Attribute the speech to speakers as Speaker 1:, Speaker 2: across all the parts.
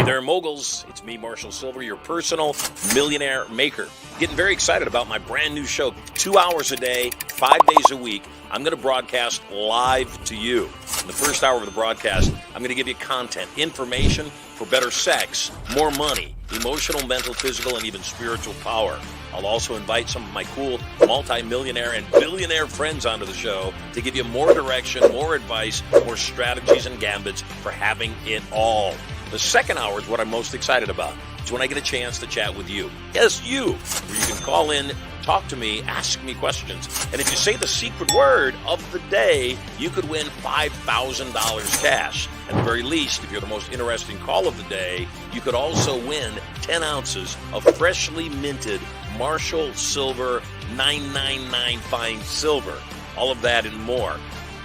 Speaker 1: Hey there, moguls. It's me, Marshall Sylver, your personal millionaire maker. Getting very excited about my brand new show, 2 hours a day, 5 days a week. I'm going to broadcast live to you. In the first hour of the broadcast, I'm going to give you content, information for better sex, more money, emotional, mental, physical, and even spiritual power. I'll also invite some of my cool multi-millionaire and billionaire friends onto the show to give you more direction, more advice, more strategies and gambits for having it all. The second hour is what I'm most excited about. It's when I get a chance to chat with you. Yes, you. Where you can call in, talk to me, ask me questions. And if you say the secret word of the day, you could win $5,000 cash. At the very least, if you're the most interesting call of the day, you could also win 10 ounces of freshly minted Marshall Sylver 999 Fine Silver. All of that and more.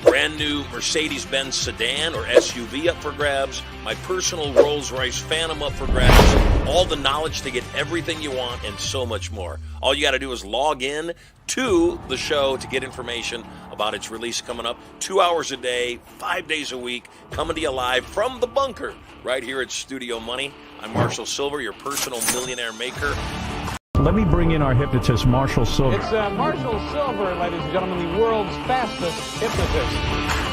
Speaker 1: Brand new Mercedes-Benz sedan or SUV up for grabs. My personal Rolls-Royce Phantom up for grabs. All the knowledge to get everything you want and so much more. All you got to do is log in to the show to get information about its release coming up. 2 hours a day, 5 days a week, coming to you live from the bunker right here at Studio Money. I'm Marshall Sylver, your personal millionaire maker.
Speaker 2: Let me bring in our hypnotist, Marshall Sylver.
Speaker 3: It's Marshall Sylver, ladies and gentlemen, the world's fastest hypnotist.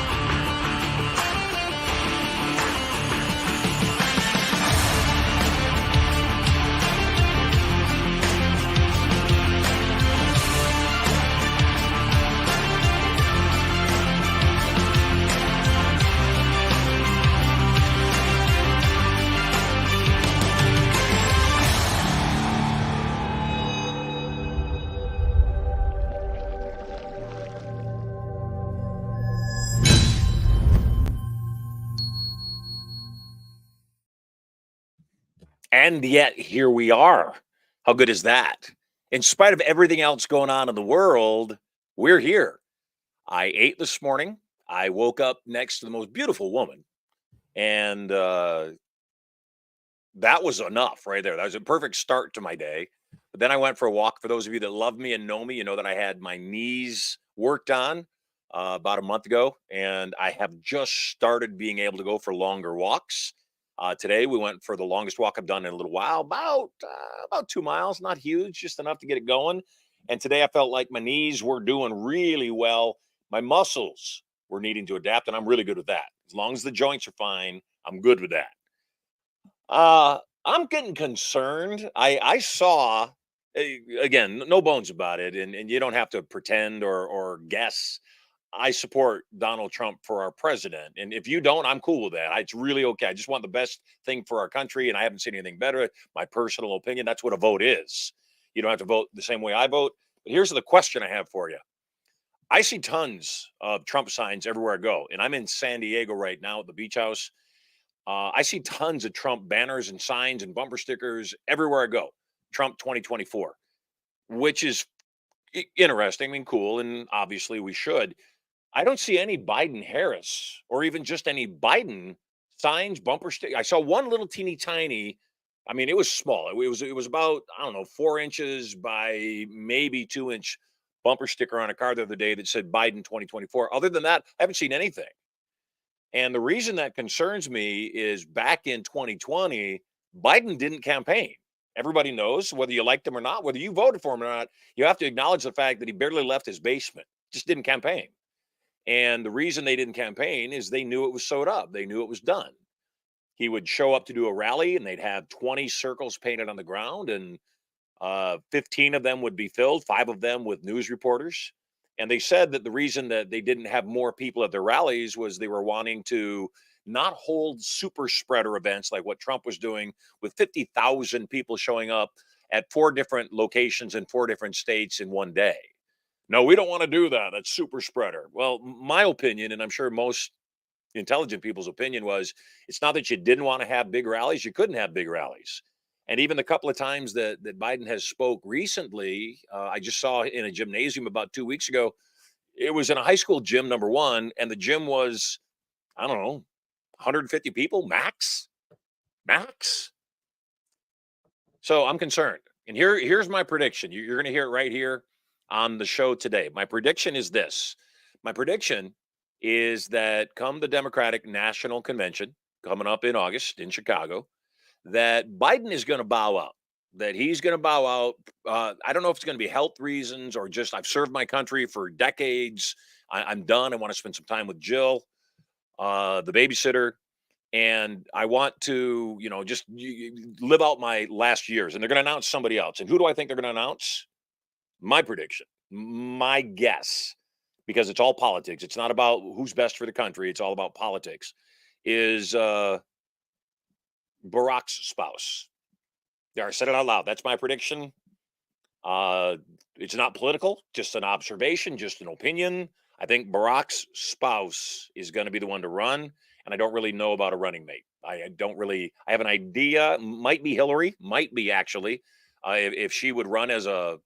Speaker 1: And yet, here we are. How good is that? In spite of everything else going on in the world, we're here. I ate this morning. I woke up next to the most beautiful woman. And that was enough right there. That was a perfect start to my day. But then I went for a walk. For those of you that love me and know me, you know that I had my knees worked on about a month ago. And I have just started being able to go for longer walks. Today we went for the longest walk I've done in a little while, about 2 miles, not huge, just enough to get it going. And today I felt like my knees were doing really well. My muscles were needing to adapt, and I'm really good with that. As long as the joints are fine, I'm good with that. I'm getting concerned. I saw, again, no bones about it, and you don't have to pretend or guess. I support Donald Trump for our president. And if you don't, I'm cool with that. It's really okay. I just want the best thing for our country, and I haven't seen anything better. My personal opinion, that's what a vote is. You don't have to vote the same way I vote. But here's the question I have for you. I see tons of Trump signs everywhere I go, and I'm in San Diego right now at the beach house. I see tons of Trump banners and signs and bumper stickers everywhere I go. Trump 2024, which is interesting. I mean, cool, and obviously we should. I don't see any Biden Harris or even just any Biden signs, bumper stick. I saw one little teeny tiny. I mean, it was small. It was about, I don't know, 4 inches by maybe 2 inch bumper sticker on a car the other day that said Biden 2024. Other than that, I haven't seen anything. And the reason that concerns me is back in 2020, Biden didn't campaign. Everybody knows, whether you liked him or not, whether you voted for him or not, you have to acknowledge the fact that he barely left his basement, just didn't campaign. And the reason they didn't campaign is they knew it was sewed up. They knew it was done. He would show up to do a rally and they'd have 20 circles painted on the ground, and 15 of them would be filled, 5 of them with news reporters. And they said that the reason that they didn't have more people at their rallies was they were wanting to not hold super spreader events like what Trump was doing with 50,000 people showing up at 4 different locations in 4 different states in one day. No, we don't want to do that. That's super spreader. Well, my opinion, and I'm sure most intelligent people's opinion, was it's not that you didn't want to have big rallies, you couldn't have big rallies. And even the couple of times that Biden has spoke recently, I just saw in a gymnasium about 2 weeks ago. It was in a high school gym, number one, and the gym was, I don't know, 150 people max. So I'm concerned. And here's my prediction. You're going to hear it right here on the show today. My prediction is this. My prediction is that come the Democratic National Convention coming up in August in Chicago, that Biden is going to bow out, that he's going to bow out. I don't know if it's going to be health reasons or just I've served my country for decades. I'm done. I want to spend some time with Jill, the babysitter, and I want to, just live out my last years. And they're going to announce somebody else. And who do I think they're going to announce? My prediction, my guess, because it's all politics. It's not about who's best for the country. It's all about politics. Is Barack's spouse? There, I said it out loud. That's my prediction. It's not political, just an observation, just an opinion. I think Barack's spouse is going to be the one to run, and I don't really know about a running mate. I don't really. I have an idea. Might be Hillary. Might be actually. If she would run as a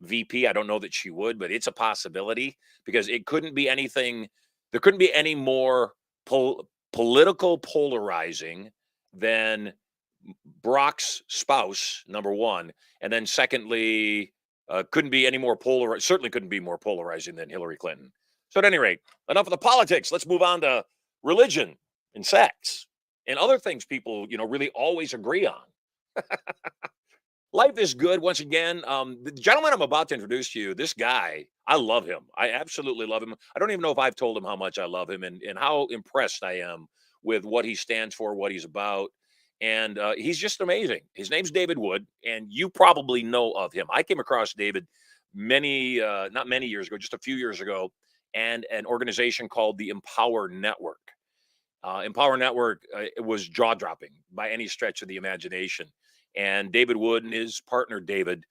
Speaker 1: VP, I don't know that she would, but it's a possibility because it couldn't be anything. There couldn't be any more political polarizing than Brock's spouse, number one, and then secondly, couldn't be any more certainly couldn't be more polarizing than Hillary Clinton. So at any rate, enough of the politics. Let's move on to religion and sex and other things people, really always agree on. Life is good. Once again, the gentleman I'm about to introduce to you, this guy, I love him. I absolutely love him. I don't even know if I've told him how much I love him and how impressed I am with what he stands for, what he's about. And he's just amazing. His name's David Wood, and you probably know of him. I came across David not many years ago, just a few years ago, and an organization called the Empower Network. Empower Network it was jaw-dropping by any stretch of the imagination. And David Wood and his partner, David,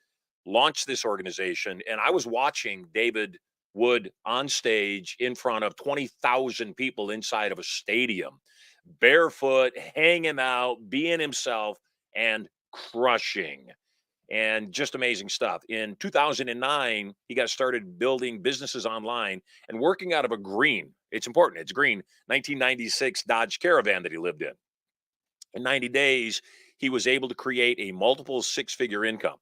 Speaker 1: launched this organization. And I was watching David Wood on stage in front of 20,000 people inside of a stadium, barefoot, hanging out, being himself, and crushing. And just amazing stuff. In 2009, he got started building businesses online and working out of a green. It's important. It's green 1996 Dodge Caravan that he lived in. In 90 days, he was able to create a multiple six-figure income.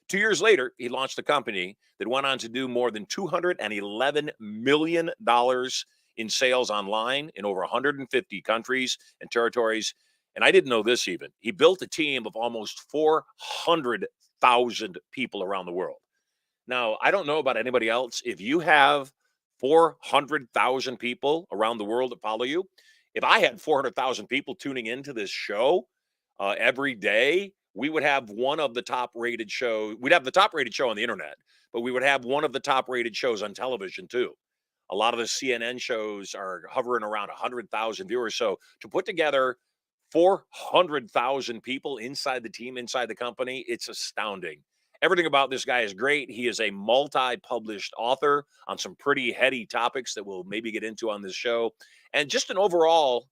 Speaker 1: 2 years later, he launched a company that went on to do more than $211 million in sales online in over 150 countries and territories. And I didn't know this even. He built a team of almost 400,000 people around the world. Now, I don't know about anybody else. If you have 400,000 people around the world that follow you, if I had 400,000 people tuning into this show every day, we would have one of the top rated shows. We'd have the top rated show on the internet, but we would have one of the top rated shows on television too. A lot of the CNN shows are hovering around 100,000 viewers. So to put together 400,000 people inside the team, inside the company, it's astounding. Everything about this guy is great. He is a multi-published author on some pretty heady topics that we'll maybe get into on this show. And just an overall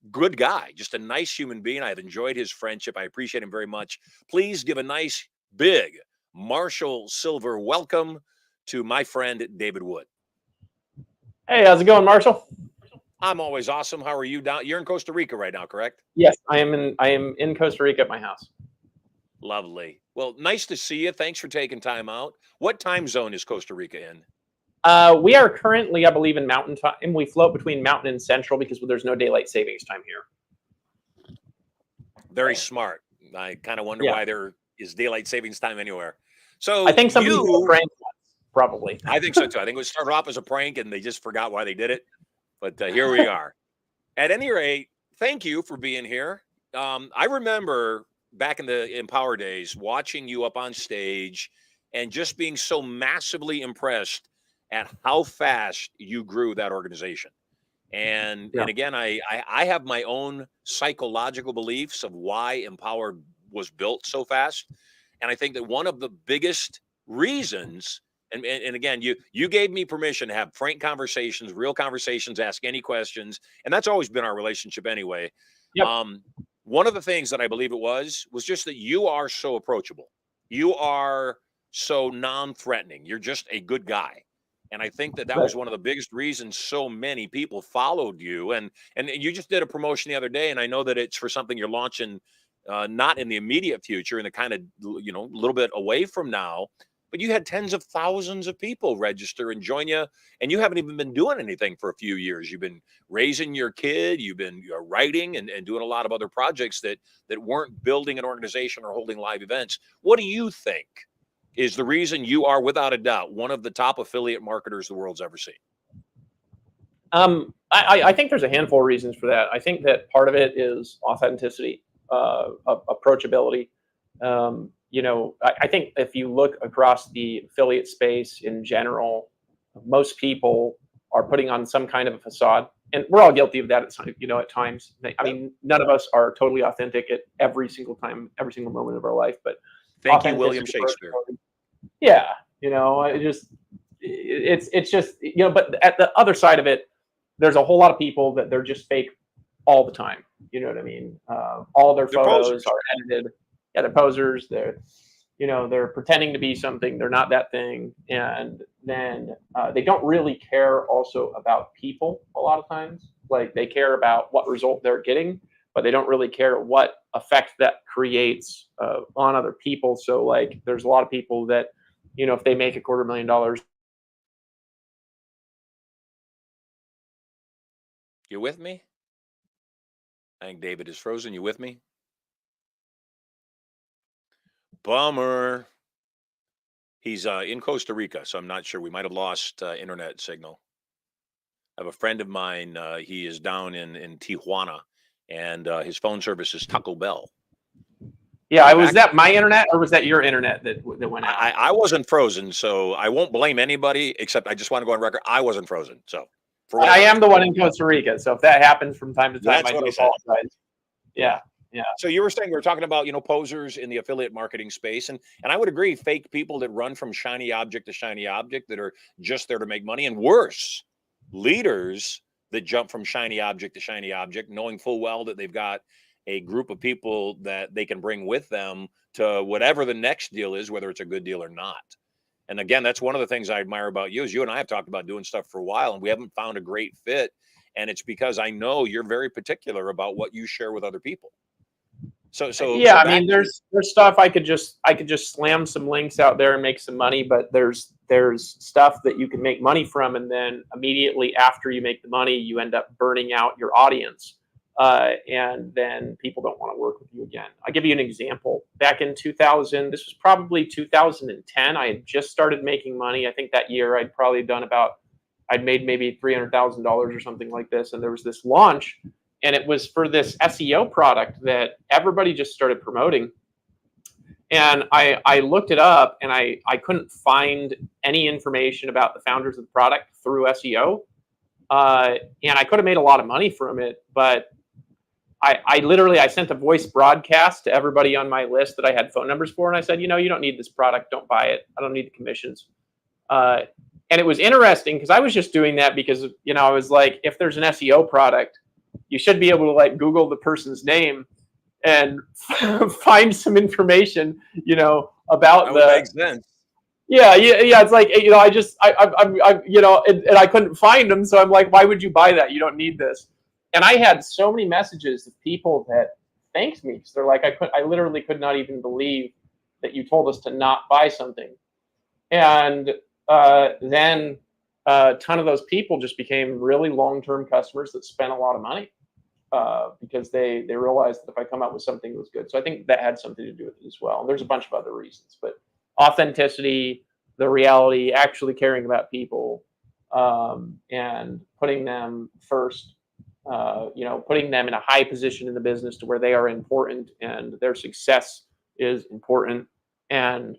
Speaker 1: good guy, just a nice human being. I've enjoyed his friendship. I appreciate him very much. Please give a nice, big Marshall Sylver welcome to my friend David Wood.
Speaker 3: Hey, how's it going, Marshall?
Speaker 1: I'm always awesome. How are you down? You're in Costa Rica right now, correct?
Speaker 3: Yes, I am in Costa Rica at my house.
Speaker 1: Lovely. Well, nice to see you. Thanks for taking time out. What time zone is Costa Rica in?
Speaker 3: We are currently, I believe, in Mountain Time. We float between Mountain and Central because there's no daylight savings time here.
Speaker 1: Very smart. I kind of wonder why there is daylight savings time anywhere. So
Speaker 3: I think somebody did a prank once, probably.
Speaker 1: I think so too. I think it was started off as a prank and they just forgot why they did it. But here we are. At any rate, thank you for being here. I remember back in the Empower days watching you up on stage and just being so massively impressed at how fast you grew that organization. And again, I have my own psychological beliefs of why Empower was built so fast. And I think that one of the biggest reasons, and again, you gave me permission to have frank conversations, real conversations, ask any questions. And that's always been our relationship anyway.
Speaker 3: Yep.
Speaker 1: One of the things that I believe it was just that you are so approachable. You are so non-threatening. You're just a good guy. And I think that was one of the biggest reasons so many people followed you. And you just did a promotion the other day, and I know that it's for something you're launching not in the immediate future, in the kind of, a little bit away from now. but you had tens of thousands of people register and join you, and you haven't even been doing anything for a few years. You've been raising your kid, you've been writing and doing a lot of other projects that weren't building an organization or holding live events. What do you think is the reason you are, without a doubt, one of the top affiliate marketers the world's ever seen?
Speaker 3: I think there's a handful of reasons for that. I think that part of it is authenticity, approachability. I think if you look across the affiliate space in general, most people are putting on some kind of a facade, and we're all guilty of that at times. I mean, none of us are totally authentic at every single time, every single moment of our life, but
Speaker 1: Thank you, William Shakespeare.
Speaker 3: Yeah, it's just, but at the other side of it, there's a whole lot of people that they're just fake all the time. You know what I mean? All their photos
Speaker 1: posers.
Speaker 3: are edited. Yeah, they're posers. They're pretending to be something. They're not that thing. And then they don't really care also about people a lot of times. Like, they care about what result they're getting, but they don't really care what effect that creates on other people. So, like, there's a lot of people that, if they make $250,000.
Speaker 1: You with me? I think David is frozen. You with me? Bummer. He's in Costa Rica, so I'm not sure. We might have lost internet signal. I have a friend of mine. He is down in Tijuana, and his phone service is Taco Bell.
Speaker 3: Yeah, was that my internet or was that your internet that went out?
Speaker 1: I wasn't frozen, so I won't blame anybody, except I just want to go on record. I wasn't frozen, so.
Speaker 3: I am the one in Costa Rica, so if that happens from time to time, I do apologize. Yeah.
Speaker 1: So you were saying, we were talking about, posers in the affiliate marketing space, and I would agree, fake people that run from shiny object to shiny object that are just there to make money, and worse, leaders that jump from shiny object to shiny object, knowing full well that they've got a group of people that they can bring with them to whatever the next deal is, whether it's a good deal or not. And again, that's one of the things I admire about you, is you and I have talked about doing stuff for a while, and we haven't found a great fit. And it's because I know you're very particular about what you share with other people. So
Speaker 3: yeah, I mean, there's stuff I could just slam some links out there and make some money, but there's stuff that you can make money from, and then immediately after you make the money, you end up burning out your audience. And then people don't want to work with you again. I'll give you an example. Back in 2000, this was probably 2010, I had just started making money. I think that year I'd made maybe $300,000 or something like this. And there was this launch, and it was for this SEO product that everybody just started promoting. And I looked it up, and I couldn't find any information about the founders of the product through SEO. And I could have made a lot of money from it, but I sent a voice broadcast to everybody on my list that I had phone numbers for. And I said, you don't need this product. Don't buy it. I don't need the commissions. And it was interesting because I was just doing that because, I was like, if there's an SEO product, you should be able to like Google the person's name and find some information, about
Speaker 1: that makes sense.
Speaker 3: Yeah. It's like, and I couldn't find them. So I'm like, why would you buy that? You don't need this. And I had so many messages of people that thanked me. So they're like, I literally could not even believe that you told us to not buy something. And then a ton of those people just became really long-term customers that spent a lot of money because they realized that if I come out with something that was good. So I think that had something to do with it as well. And there's a bunch of other reasons, but authenticity, the reality, actually caring about people, and putting them first. Putting them in a high position in the business to where they are important and their success is important. And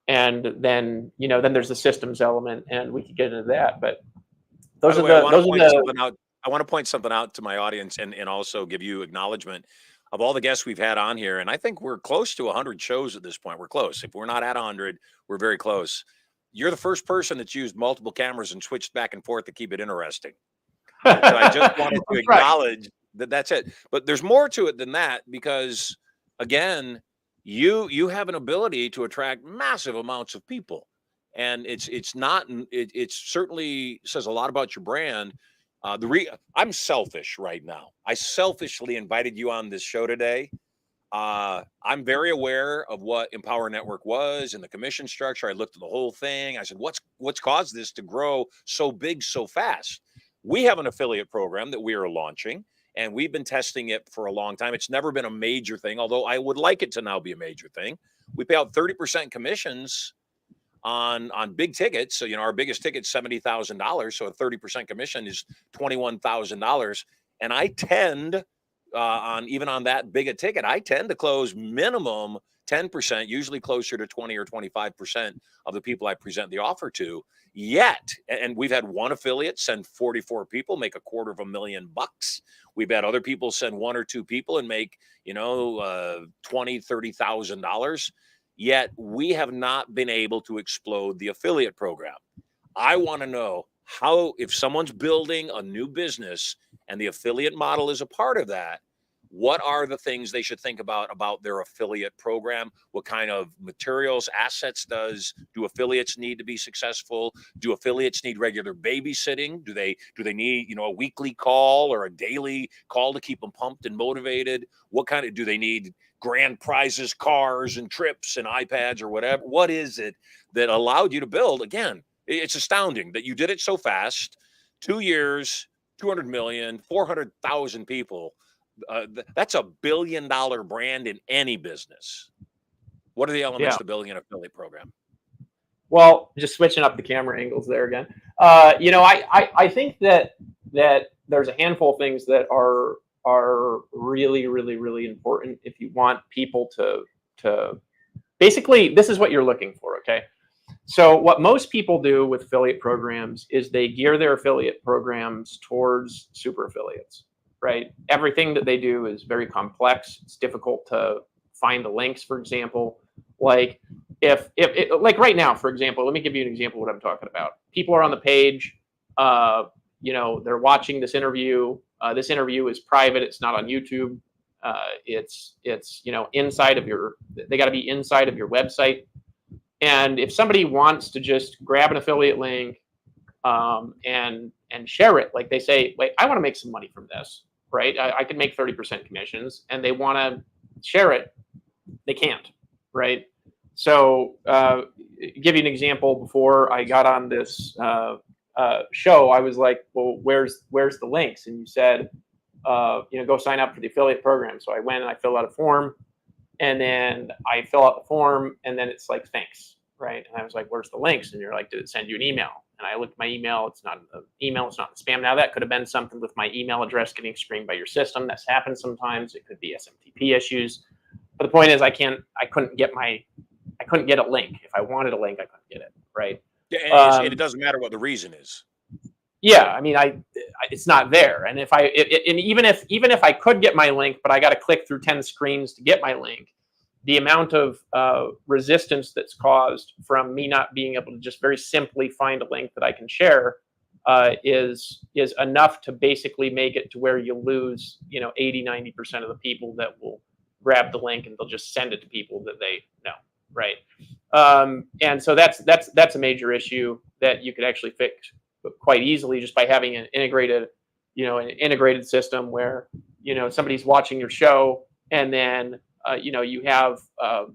Speaker 3: then, then there's the systems element, and we could get into that, but I
Speaker 1: want to point something out to my audience and also give you acknowledgement of all the guests we've had on here. And I think we're close to 100 shows at this point. We're close. If we're not at 100, we're very close. You're the first person that's used multiple cameras and switched back and forth to keep it interesting. So I just wanted to acknowledge that that's it. But there's more to it than that, because again, you have an ability to attract massive amounts of people, and it certainly says a lot about your brand. I'm selfish right now. I selfishly invited you on this show today. I'm very aware of what Empower Network was and the commission structure. I looked at the whole thing. I said, what's caused this to grow so big so fast? We have an affiliate program that we are launching, and we've been testing it for a long time. It's never been a major thing, although I would like it to now be a major thing. We pay out 30% commissions on big tickets. So, our biggest ticket's $70,000. So a 30% commission is $21,000. And I tend on that big a ticket, I tend to close minimum 10%, usually closer to 20 or 25% of the people I present the offer to. Yet, and we've had one affiliate send 44 people, make $250,000. We've had other people send one or two people and make, $20,000, $30,000. Yet we have not been able to explode the affiliate program. I want to know how, if someone's building a new business and the affiliate model is a part of that, what are the things they should think about their affiliate program? What kind of materials, assets do affiliates need to be successful? Do affiliates need regular babysitting? Do they need, a weekly call or a daily call to keep them pumped and motivated? What kind of, do they need grand prizes, cars and trips and iPads or whatever? What is it that allowed you to build? Again, it's astounding that you did it so fast. 2 years, 200 million, 400,000 people. That's $1 billion brand in any business. What are the elements to building an affiliate program?
Speaker 3: Well, just switching up the camera angles there again. I think that there's a handful of things that are really, really, really important if you want people to basically, this is what you're looking for, okay? So what most people do with affiliate programs is they gear their affiliate programs towards super affiliates, right? Everything that they do is very complex. It's difficult to find the links, for example. Like like right now, for example, let me give you an example of what I'm talking about. People are on the page, they're watching this interview. This interview is private. It's not on YouTube. It's inside of they got to be inside of your website. And if somebody wants to just grab an affiliate link and share it, like they say, wait, I want to make some money from this, right? I can make 30% commissions, and they want to share it, they can't, right? So give you an example. Before I got on this show, I was like, well, where's the links? And you said, go sign up for the affiliate program. So I went and I filled out a form. And then I fill out the form, and then it's like, thanks, right? And I was like, where's the links? And you're like, did it send you an email? And I looked at my email. It's not an email. It's not spam. Now, that could have been something with my email address getting screened by your system. That's happened sometimes. It could be SMTP issues. But the point is, I couldn't get a link. If I wanted a link, I couldn't get it, right?
Speaker 1: Yeah, and it doesn't matter what the reason is.
Speaker 3: Yeah, I mean, it's not there. And even if I could get my link, but I got to click through 10 screens to get my link, the amount of resistance that's caused from me not being able to just very simply find a link that I can share is enough to basically make it to where you lose, 80-90% of the people that will grab the link, and they'll just send it to people that they know, right? And so that's a major issue that you could actually fix quite easily just by having an integrated system where, somebody's watching your show, and then, you have, a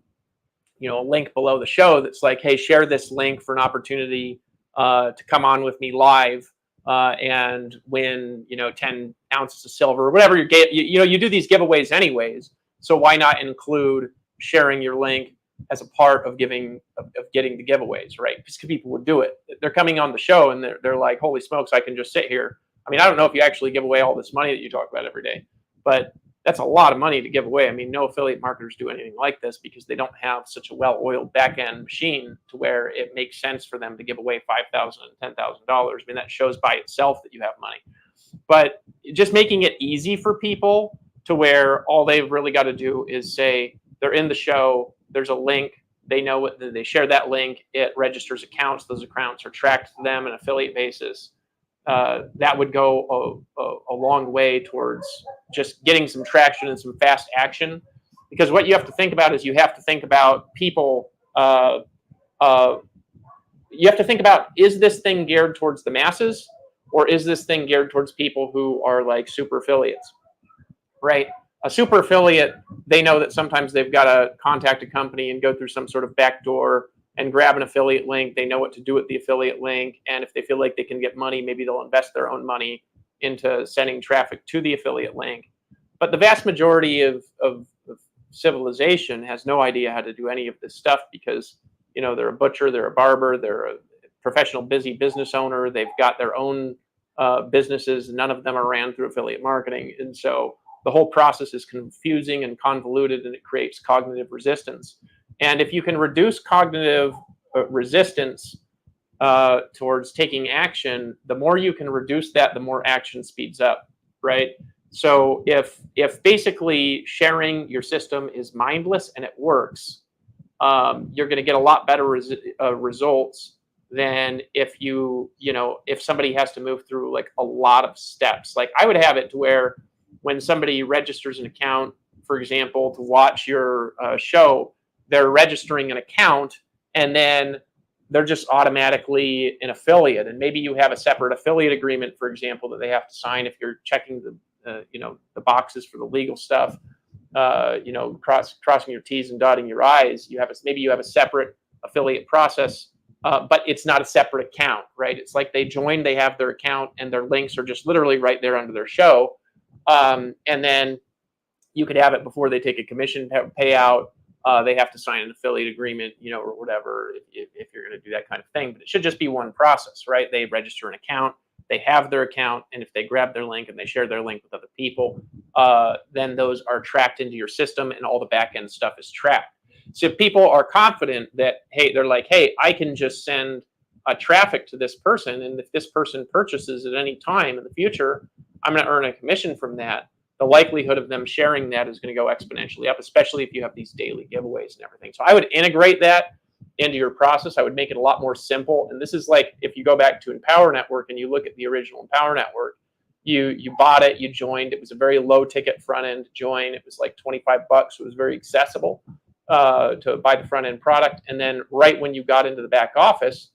Speaker 3: link below the show that's like, hey, share this link for an opportunity to come on with me live and win, 10 ounces of silver or whatever you do these giveaways anyways. So why not include sharing your link as a part of getting the giveaways, right? Because people would do it. They're coming on the show and they're like, holy smokes, I can just sit here. I mean, I don't know if you actually give away all this money that you talk about every day, but that's a lot of money to give away. I mean, no affiliate marketers do anything like this because they don't have such a well-oiled back-end machine to where it makes sense for them to give away $5,000 and $10,000. I mean, that shows by itself that you have money. But just making it easy for people to where all they've really got to do is say they're in the show, there's a link, they know what they share that link, it registers accounts, those accounts are tracked to them on an affiliate basis. That would go a long way towards just getting some traction and some fast action. Because what you have to think about is you have to think about people. You have to think about, is this thing geared towards the masses, or is this thing geared towards people who are like super affiliates, right? A super affiliate, they know that sometimes they've got to contact a company and go through some sort of backdoor and grab an affiliate link. They know what to do with the affiliate link. And if they feel like they can get money, maybe they'll invest their own money into sending traffic to the affiliate link. But the vast majority of civilization has no idea how to do any of this stuff because, they're a butcher, they're a barber, they're a professional busy business owner. They've got their own businesses. None of them are ran through affiliate marketing. And so the whole process is confusing and convoluted, and it creates cognitive resistance. And if you can reduce cognitive resistance towards taking action, the more you can reduce that, the more action speeds up, right? So if basically sharing your system is mindless and it works, you're going to get a lot better results than if if somebody has to move through like a lot of steps. Like I would have it to where when somebody registers an account, for example, to watch your show, they're registering an account and then they're just automatically an affiliate. And maybe you have a separate affiliate agreement, for example, that they have to sign if you're checking the boxes for the legal stuff, crossing your T's and dotting your I's. Maybe you have a separate affiliate process, but it's not a separate account, right? It's like they join, they have their account, and their links are just literally right there under their show. And then you could have it before they take a commission payout. They have to sign an affiliate agreement, or whatever, if you're going to do that kind of thing. But it should just be one process, right? They register an account, they have their account, and if they grab their link and they share their link with other people, then those are tracked into your system, and all the back end stuff is tracked. So if people are confident that, they're like, hey, I can just send traffic to this person, and if this person purchases at any time in the future, I'm going to earn a commission from that. The likelihood of them sharing that is going to go exponentially up, especially if you have these daily giveaways and everything. So I would integrate that into your process. I would make it a lot more simple. And this is like, if you go back to Empower Network and you look at the original Empower Network, you bought it, you joined. It was a very low ticket front end join. It was like $25. So it was very accessible to buy the front end product. And then right when you got into the back office,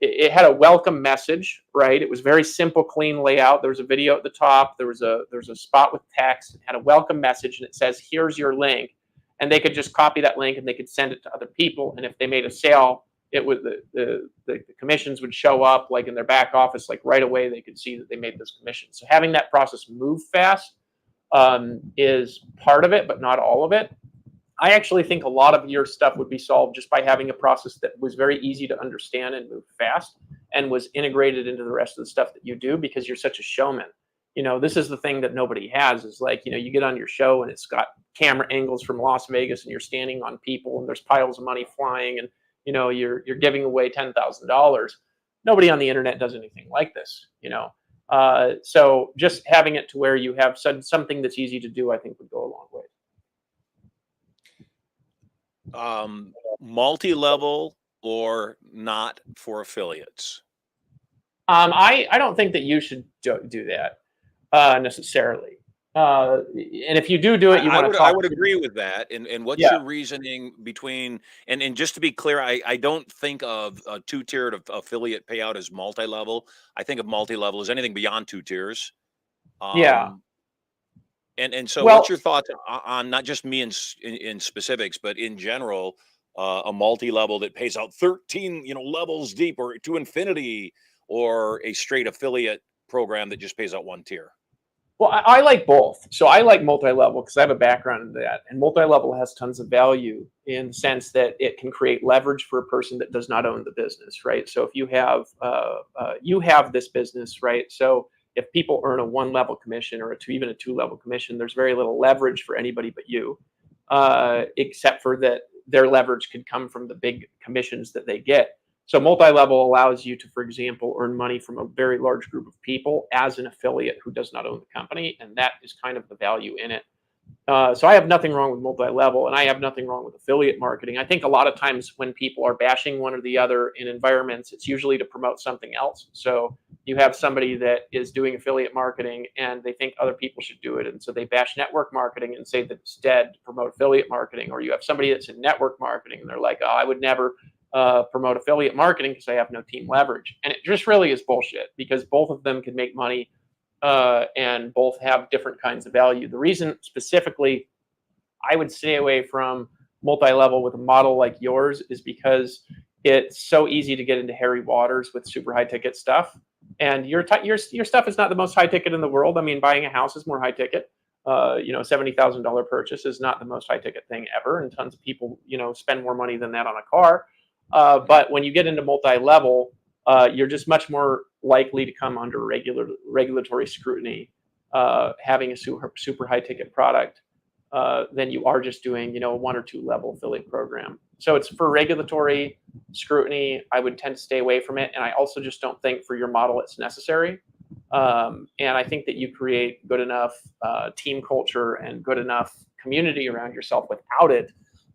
Speaker 3: it had a welcome message, right? It was very simple, clean layout. There was a video at the top. There was a spot with text. It had a welcome message, and it says, here's your link. And they could just copy that link and they could send it to other people. And if they made a sale, it would the commissions would show up like in their back office, like right away they could see that they made those commissions. So having that process move fast is part of it, but not all of it. I actually think a lot of your stuff would be solved just by having a process that was very easy to understand and move fast and was integrated into the rest of the stuff that you do, because you're such a showman. This is the thing that nobody has, is like, you get on your show and it's got camera angles from Las Vegas and you're standing on people and there's piles of money flying and, you're giving away $10,000. Nobody on the internet does anything like this, so just having it to where you have something that's easy to do, I think would go a long way.
Speaker 1: Multi-level or not for affiliates?
Speaker 3: I don't think that you should do that necessarily. And if you do it, you want to talk.
Speaker 1: I would agree with that. And what's your reasoning between, and just to be clear, I don't think of a two-tiered affiliate payout as multi-level. I think of multi-level as anything beyond two tiers. And so what's your thoughts on not just me in specifics, but in general, a multi-level that pays out 13, levels deep or to infinity, or a straight affiliate program that just pays out one tier?
Speaker 3: Well, I like both. So I like multi-level because I have a background in that. And multi-level has tons of value in the sense that it can create leverage for a person that does not own the business, right? So if you have this business, right? So if people earn a one-level commission or even a two-level commission, there's very little leverage for anybody but you, except for that their leverage could come from the big commissions that they get. So multi-level allows you to, for example, earn money from a very large group of people as an affiliate who does not own the company, and that is kind of the value in it. So I have nothing wrong with multi-level, and I have nothing wrong with affiliate marketing. I think a lot of times when people are bashing one or the other in environments, it's usually to promote something else. So you have somebody that is doing affiliate marketing and they think other people should do it, and so they bash network marketing and say that it's dead to promote affiliate marketing. Or you have somebody that's in network marketing and they're like, oh, I would never promote affiliate marketing because I have no team leverage. And it just really is bullshit, because both of them can make money and both have different kinds of value. The reason specifically I would stay away from multi-level with a model like yours is because it's so easy to get into hairy waters with super high ticket stuff. And your stuff is not the most high ticket in the world. I mean, buying a house is more high ticket. $70,000 purchase is not the most high ticket thing ever, and tons of people, spend more money than that on a car. But when you get into multi-level, you're just much more likely to come under regulatory scrutiny, having a super high ticket product, than you are just doing, a 1 or 2 level affiliate program. So it's for regulatory scrutiny. I would tend to stay away from it. And I also just don't think for your model it's necessary. And I think that you create good enough team culture and good enough community around yourself without it,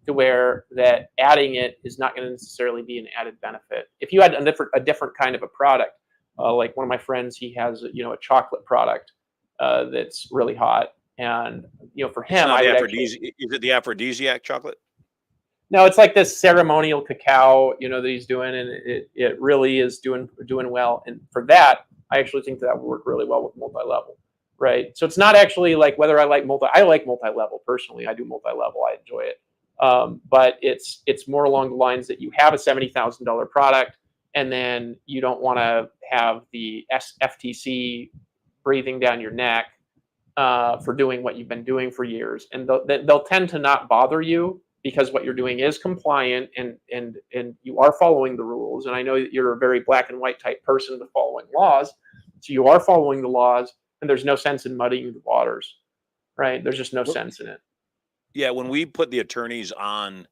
Speaker 3: to where that adding it is not going to necessarily be an added benefit. If you had a different kind of a product, like one of my friends, he has a chocolate product that's really hot, and for him, I would actually,
Speaker 1: is it the aphrodisiac chocolate?
Speaker 3: no, it's like this ceremonial cacao, that he's doing, and it really is doing well. And for that, I actually think that would work really well with multi-level, right? So it's not actually like whether I like multi-level personally. I do multi-level, I enjoy it. But it's more along the lines that you have a $70,000 product, and then you don't want to have the FTC breathing down your neck for doing what you've been doing for years, and they'll tend to not bother you because what you're doing is compliant, and you are following the rules. And I know that you're a very black and white type person with following laws, so you are following the laws, and there's no sense in muddying the waters, right? There's just no sense in it.
Speaker 1: Yeah, when we put the attorneys on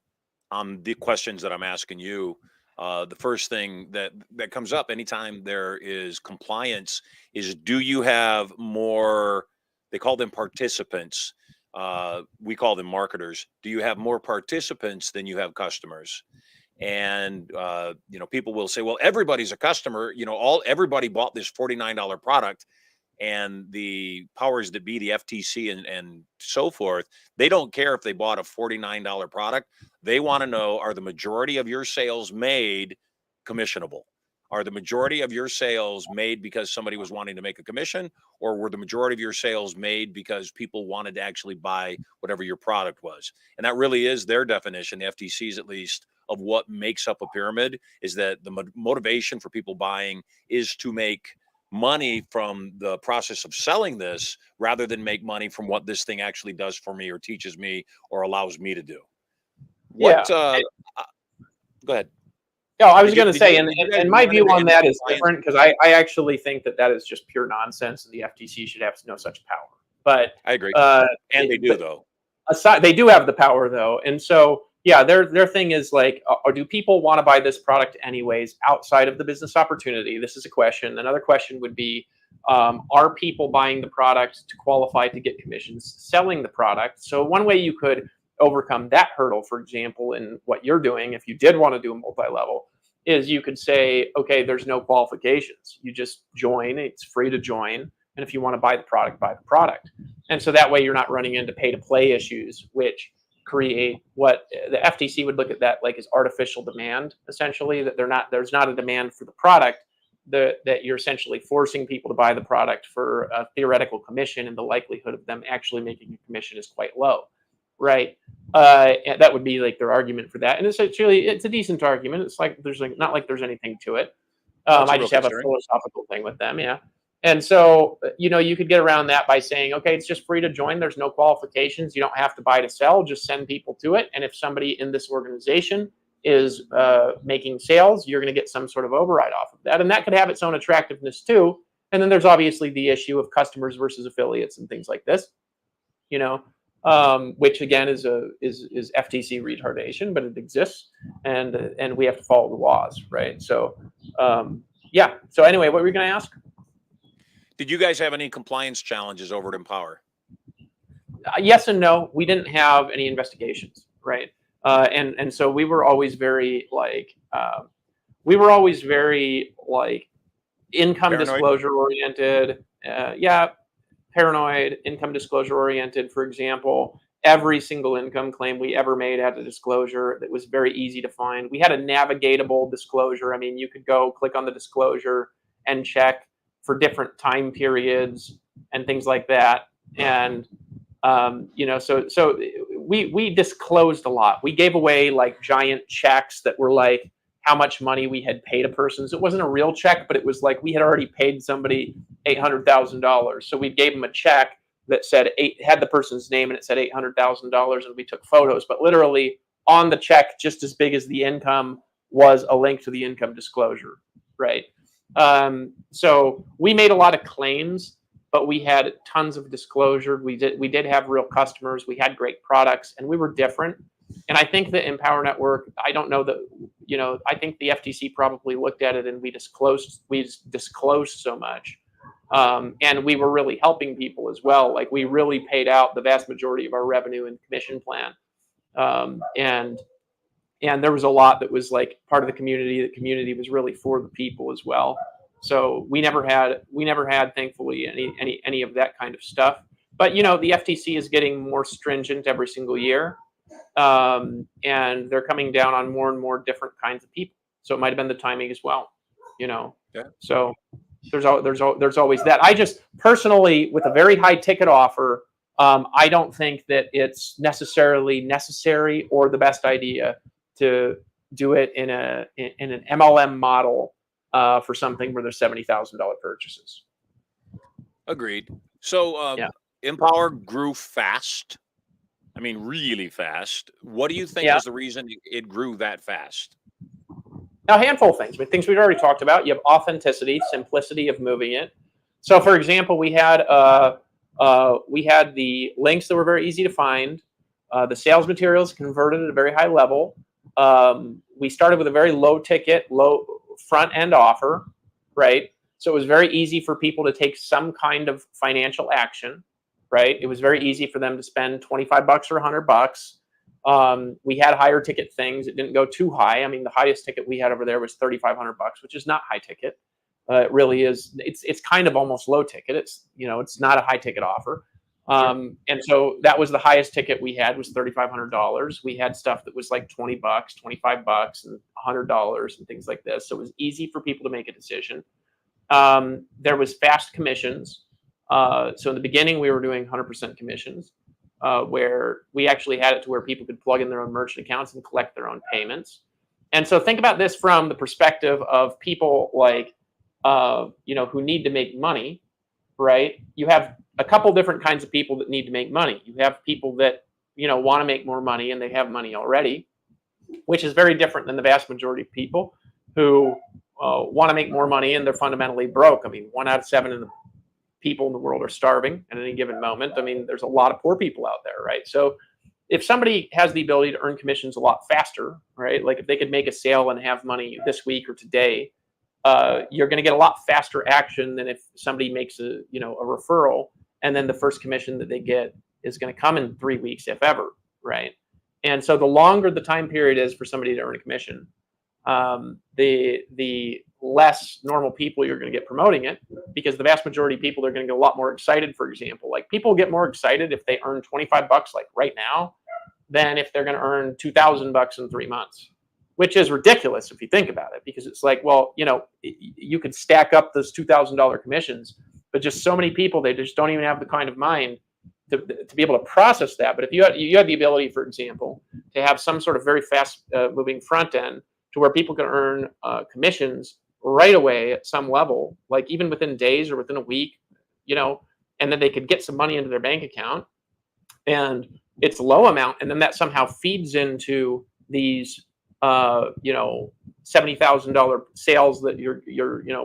Speaker 1: the questions that I'm asking you, the first thing that comes up anytime there is compliance is, do you have more? They call them participants. We call them marketers. Do you have more participants than you have customers? And people will say, well, everybody's a customer. Everybody bought this $49 product, and the powers that be, the FTC and so forth, they don't care if they bought a $49 product. They want to know, are the majority of your sales made commissionable? Are the majority of your sales made because somebody was wanting to make a commission, or were the majority of your sales made because people wanted to actually buy whatever your product was? And that really is their definition, the FTC's at least, of what makes up a pyramid, is that the motivation for people buying is to make money from the process of selling this, rather than make money from what this thing actually does for me or teaches me or allows me to do. What?
Speaker 3: Yeah.
Speaker 1: Go ahead.
Speaker 3: No, I was going to say, and my view on that is different, because I actually think that is just pure nonsense, and the FTC should have no such power. But
Speaker 1: I agree, and they do, though.
Speaker 3: They do have the power, though, and so yeah, their thing is like, or do people want to buy this product anyways outside of the business opportunity? This is a question. Another question would be, are people buying the product to qualify to get commissions selling the product? So one way you could overcome that hurdle, for example, in what you're doing, if you did want to do a multi-level, is you could say, okay, there's no qualifications. You just join. It's free to join. And if you want to buy the product, buy the product. And so that way you're not running into pay-to-play issues, which create what the FTC would look at that like as artificial demand, essentially, that there's not a demand for the product, that you're essentially forcing people to buy the product for a theoretical commission, and the likelihood of them actually making a commission is quite low. Right. And that would be like their argument for that. And it's a decent argument. It's like, not like there's anything to it. I just have a philosophical thing with them. Yeah. And so, you could get around that by saying, okay, it's just free to join. There's no qualifications. You don't have to buy to sell. Just send people to it. And if somebody in this organization is making sales, you're going to get some sort of override off of that. And that could have its own attractiveness too. And then there's obviously the issue of customers versus affiliates and things like this, which again is FTC retardation, but it exists, and we have to follow the laws, right? So, yeah. So anyway, what were you going to ask?
Speaker 1: Did you guys have any compliance challenges over at Empower?
Speaker 3: Yes and no. We didn't have any investigations, right? And so we were always very income disclosure oriented. Paranoid, income disclosure oriented. For example, every single income claim we ever made had a disclosure that was very easy to find. We had a navigatable disclosure. I mean, you could go click on the disclosure and check for different time periods and things like that. And so we disclosed a lot. We gave away like giant checks that were like how much money we had paid a person. So it wasn't a real check, but it was like we had already paid somebody $800,000. So we gave them a check that said had the person's name, and it said $800,000, and we took photos. But literally on the check, just as big as the income, was a link to the income disclosure, right? So we made a lot of claims, but we had tons of disclosure. We did have real customers. We had great products, and we were different. And I think the Empower Network, I don't know that, I think the FTC probably looked at it, and we disclosed so much. And we were really helping people as well. Like, we really paid out the vast majority of our revenue in commission plan. And there was a lot that was like part of the community. The community was really for the people as well. So we never had, thankfully, any of that kind of stuff. But the FTC is getting more stringent every single year, and they're coming down on more and more different kinds of people. So it might have been the timing as well.
Speaker 1: Yeah.
Speaker 3: So there's always that. I just personally, with a very high ticket offer, I don't think that it's necessarily necessary or the best idea to do it in an MLM model for something where there's $70,000 purchases.
Speaker 1: Agreed. So Empower grew fast. I mean, really fast. What do you think was the reason it grew that fast?
Speaker 3: Now, a handful of things. Things we've already talked about. You have authenticity, simplicity of moving it. So, for example, we had the links that were very easy to find. The sales materials converted at a very high level. We started with a very low ticket, low front end offer, right? So it was very easy for people to take some kind of financial action, right? It was very easy for them to spend $25 or $100. We had higher ticket things. It didn't go too high. I mean, the highest ticket we had over there was $3,500, which is not high ticket. It really is. It's kind of almost low ticket. It's not a high ticket offer. And so that was the highest ticket we had, was $3,500. We had stuff that was like $20, $25, and $100 and things like this. So it was easy for people to make a decision. There was fast commissions. So in the beginning, we were doing 100% commissions, where we actually had it to where people could plug in their own merchant accounts and collect their own payments. And so think about this from the perspective of people like, who need to make money, right? You have a couple different kinds of people that need to make money. You have people that, want to make more money and they have money already, which is very different than the vast majority of people who want to make more money and they're fundamentally broke. I mean, 1 out of 7 of the people in the world are starving at any given moment. I mean, there's a lot of poor people out there, right? So if somebody has the ability to earn commissions a lot faster, right? Like if they could make a sale and have money this week or today, you're going to get a lot faster action than if somebody makes a referral, and then the first commission that they get is going to come in 3 weeks, if ever, right? And so the longer the time period is for somebody to earn a commission, the less normal people you're going to get promoting it, because the vast majority of people are going to get a lot more excited. For example, like people get more excited if they earn $25 like right now than if they're going to earn $2,000 in 3 months. Which is ridiculous if you think about it, because it's like, well, you could stack up those $2,000 commissions, but just so many people, they just don't even have the kind of mind to be able to process that. But if you have the ability, for example, to have some sort of very fast moving front end to where people can earn commissions right away at some level, like even within days or within a week, and then they could get some money into their bank account, and it's a low amount, and then that somehow feeds into these $70,000 sales that you're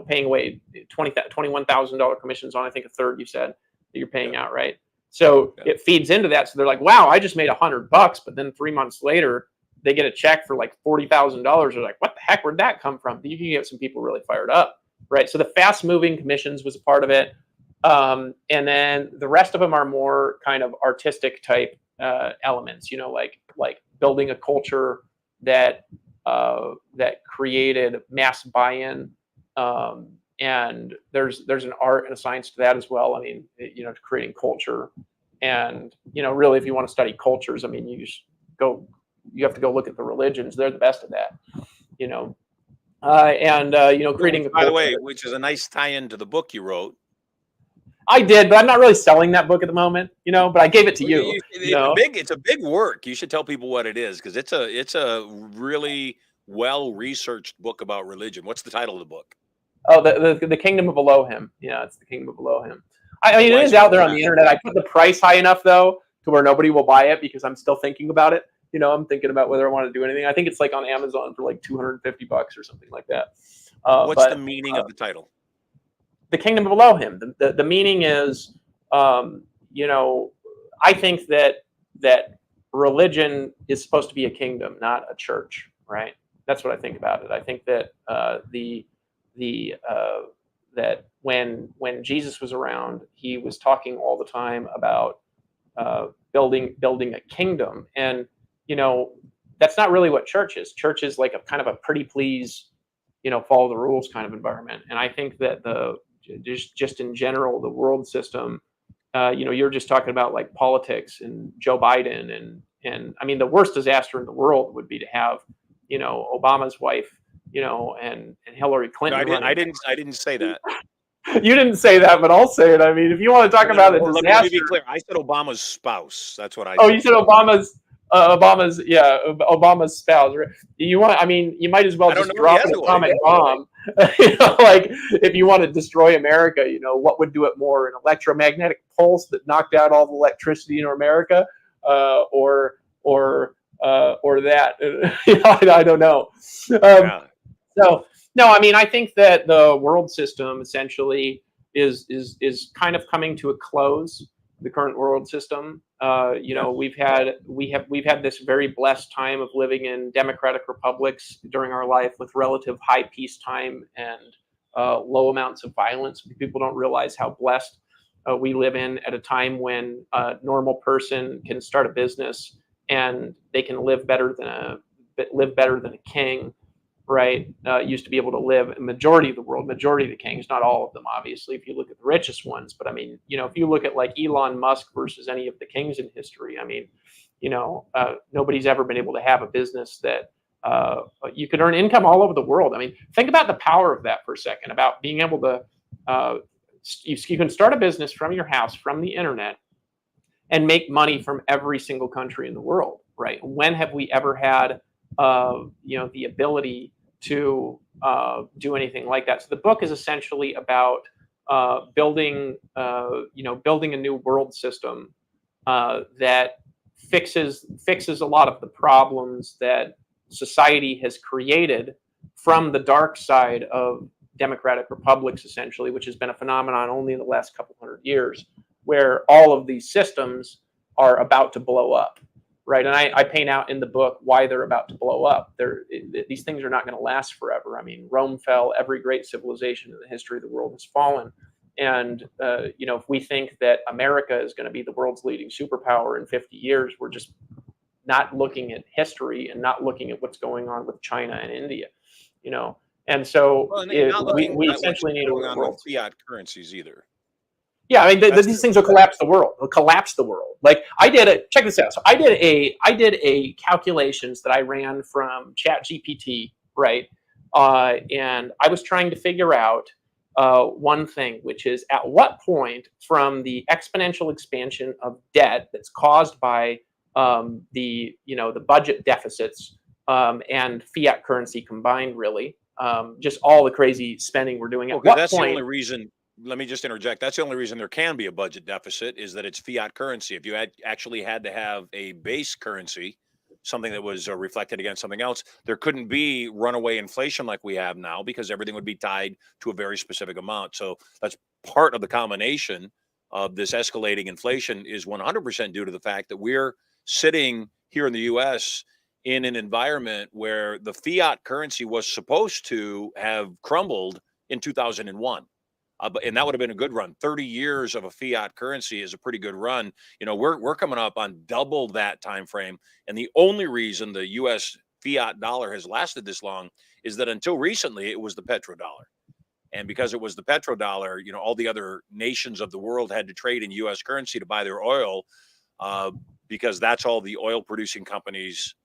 Speaker 3: paying away $21,000 commissions on. I think a third you said that you're paying out, right? So it feeds into that. So they're like, wow, I just made $100, but then 3 months later they get a check for like $40,000. They're like, what the heck? Where'd that come from? You can get some people really fired up, right? So the fast moving commissions was a part of it, and then the rest of them are more kind of artistic type elements. Like building a culture that created mass buy-in, and there's an art and a science to that as well. I mean, to creating culture, and really, if you want to study cultures, I mean, you have to go look at the religions. They're the best at that, creating.
Speaker 1: By the way, which is a nice tie-in to the book you wrote.
Speaker 3: I did, but I'm not really selling that book at the moment, but I gave it to
Speaker 1: Well,
Speaker 3: you,
Speaker 1: it's a big work. You should tell people what it is, because it's a really well researched book about religion. What's the title of the book?
Speaker 3: Oh, the Kingdom of Elohim. Yeah, it's the Kingdom of Elohim. I mean, it
Speaker 1: Why
Speaker 3: is
Speaker 1: is it
Speaker 3: out there on the
Speaker 1: international?
Speaker 3: internet. I put the price high enough though to where nobody will buy it because I'm still thinking about it. I'm thinking about whether I want to do anything. I think it's like on Amazon for like $250 or something like that.
Speaker 1: What's the
Speaker 3: But
Speaker 1: meaning of the title?
Speaker 3: the Kingdom of Elohim. The meaning is, um, I think that religion is supposed to be a kingdom, not a church, right? That's what I think about it. I think that that when Jesus was around, he was talking all the time about building a kingdom, and that's not really what church is. Church is like a kind of a pretty please, follow the rules kind of environment. And I think that just in general, the world system, you're just talking about like politics and Joe Biden and I mean, the worst disaster in the world would be to have, Obama's wife, and Hillary
Speaker 1: No,
Speaker 3: Clinton running.
Speaker 1: I didn't say that.
Speaker 3: You didn't say that, but I'll say it. I mean, if you want to talk
Speaker 1: No,
Speaker 3: about a
Speaker 1: let me
Speaker 3: disaster,
Speaker 1: be clear. I said Obama's spouse. That's what I
Speaker 3: oh,
Speaker 1: said.
Speaker 3: you said Obama's spouse. Right? I mean, you might as well
Speaker 1: I don't
Speaker 3: just
Speaker 1: know if he
Speaker 3: drop
Speaker 1: has
Speaker 3: an
Speaker 1: a wife.
Speaker 3: atomic bomb. Like if you want to destroy America, what would do it more? An electromagnetic pulse that knocked out all the electricity in America, or that? I don't know.
Speaker 1: Yeah.
Speaker 3: So no, I mean, I think that the world system essentially is kind of coming to a close. The current world system.
Speaker 1: Yeah.
Speaker 3: We've had this very blessed time of living in democratic republics during our life with relative high peacetime and low amounts of violence. People don't realize how blessed we live in at a time when a normal person can start a business and they can live better than a king, right? Used to be able to live in majority of the world, majority of the kings, not all of them, obviously, if you look at the richest ones. But I mean, if you look at like Elon Musk versus any of the kings in history, I mean, nobody's ever been able to have a business that you could earn income all over the world. I mean, think about the power of that for a second, about being able to, you can start a business from your house, from the internet, and make money from every single country in the world, right? When have we ever had, the ability to do anything like that? So the book is essentially about building a new world system that fixes a lot of the problems that society has created from the dark side of democratic republics, essentially, which has been a phenomenon only in the last couple hundred years, where all of these systems are about to blow up, right? And I paint out in the book why they're about to blow up. These things are not going to last forever. I mean, Rome fell. Every great civilization in the history of the world has fallen. And if we think that America is going to be the world's leading superpower in 50 years, we're just not looking at history and not looking at what's going on with China and India. And so
Speaker 1: Well, and not looking
Speaker 3: we
Speaker 1: at what's
Speaker 3: essentially need a
Speaker 1: going on
Speaker 3: world.
Speaker 1: with fiat currencies either.
Speaker 3: Yeah, I mean,
Speaker 1: That's
Speaker 3: these things will collapse the world. They'll collapse the world. Like I did it. Check this out. So I did a calculations that I ran from ChatGPT, right? And I was trying to figure out one thing, which is at what point from the exponential expansion of debt that's caused by the budget deficits and fiat currency combined, really, just all the crazy spending we're doing. At
Speaker 1: Okay,
Speaker 3: what
Speaker 1: that's the
Speaker 3: point?
Speaker 1: only reason. Let me just interject. That's the only reason there can be a budget deficit, is that it's fiat currency. If you actually had to have a base currency, something that was reflected against something else, there couldn't be runaway inflation like we have now, because everything would be tied to a very specific amount. So that's part of the combination of this escalating inflation is 100% due to the fact that we're sitting here in the U.S. in an environment where the fiat currency was supposed to have crumbled in 2001. And that would have been a good run. 30 years of a fiat currency is a pretty good run. We're coming up on double that time frame. And the only reason the US fiat dollar has lasted this long is that until recently it was the petrodollar. And because it was the petrodollar, all the other nations of the world had to trade in US currency to buy their oil, because that's all the oil producing countries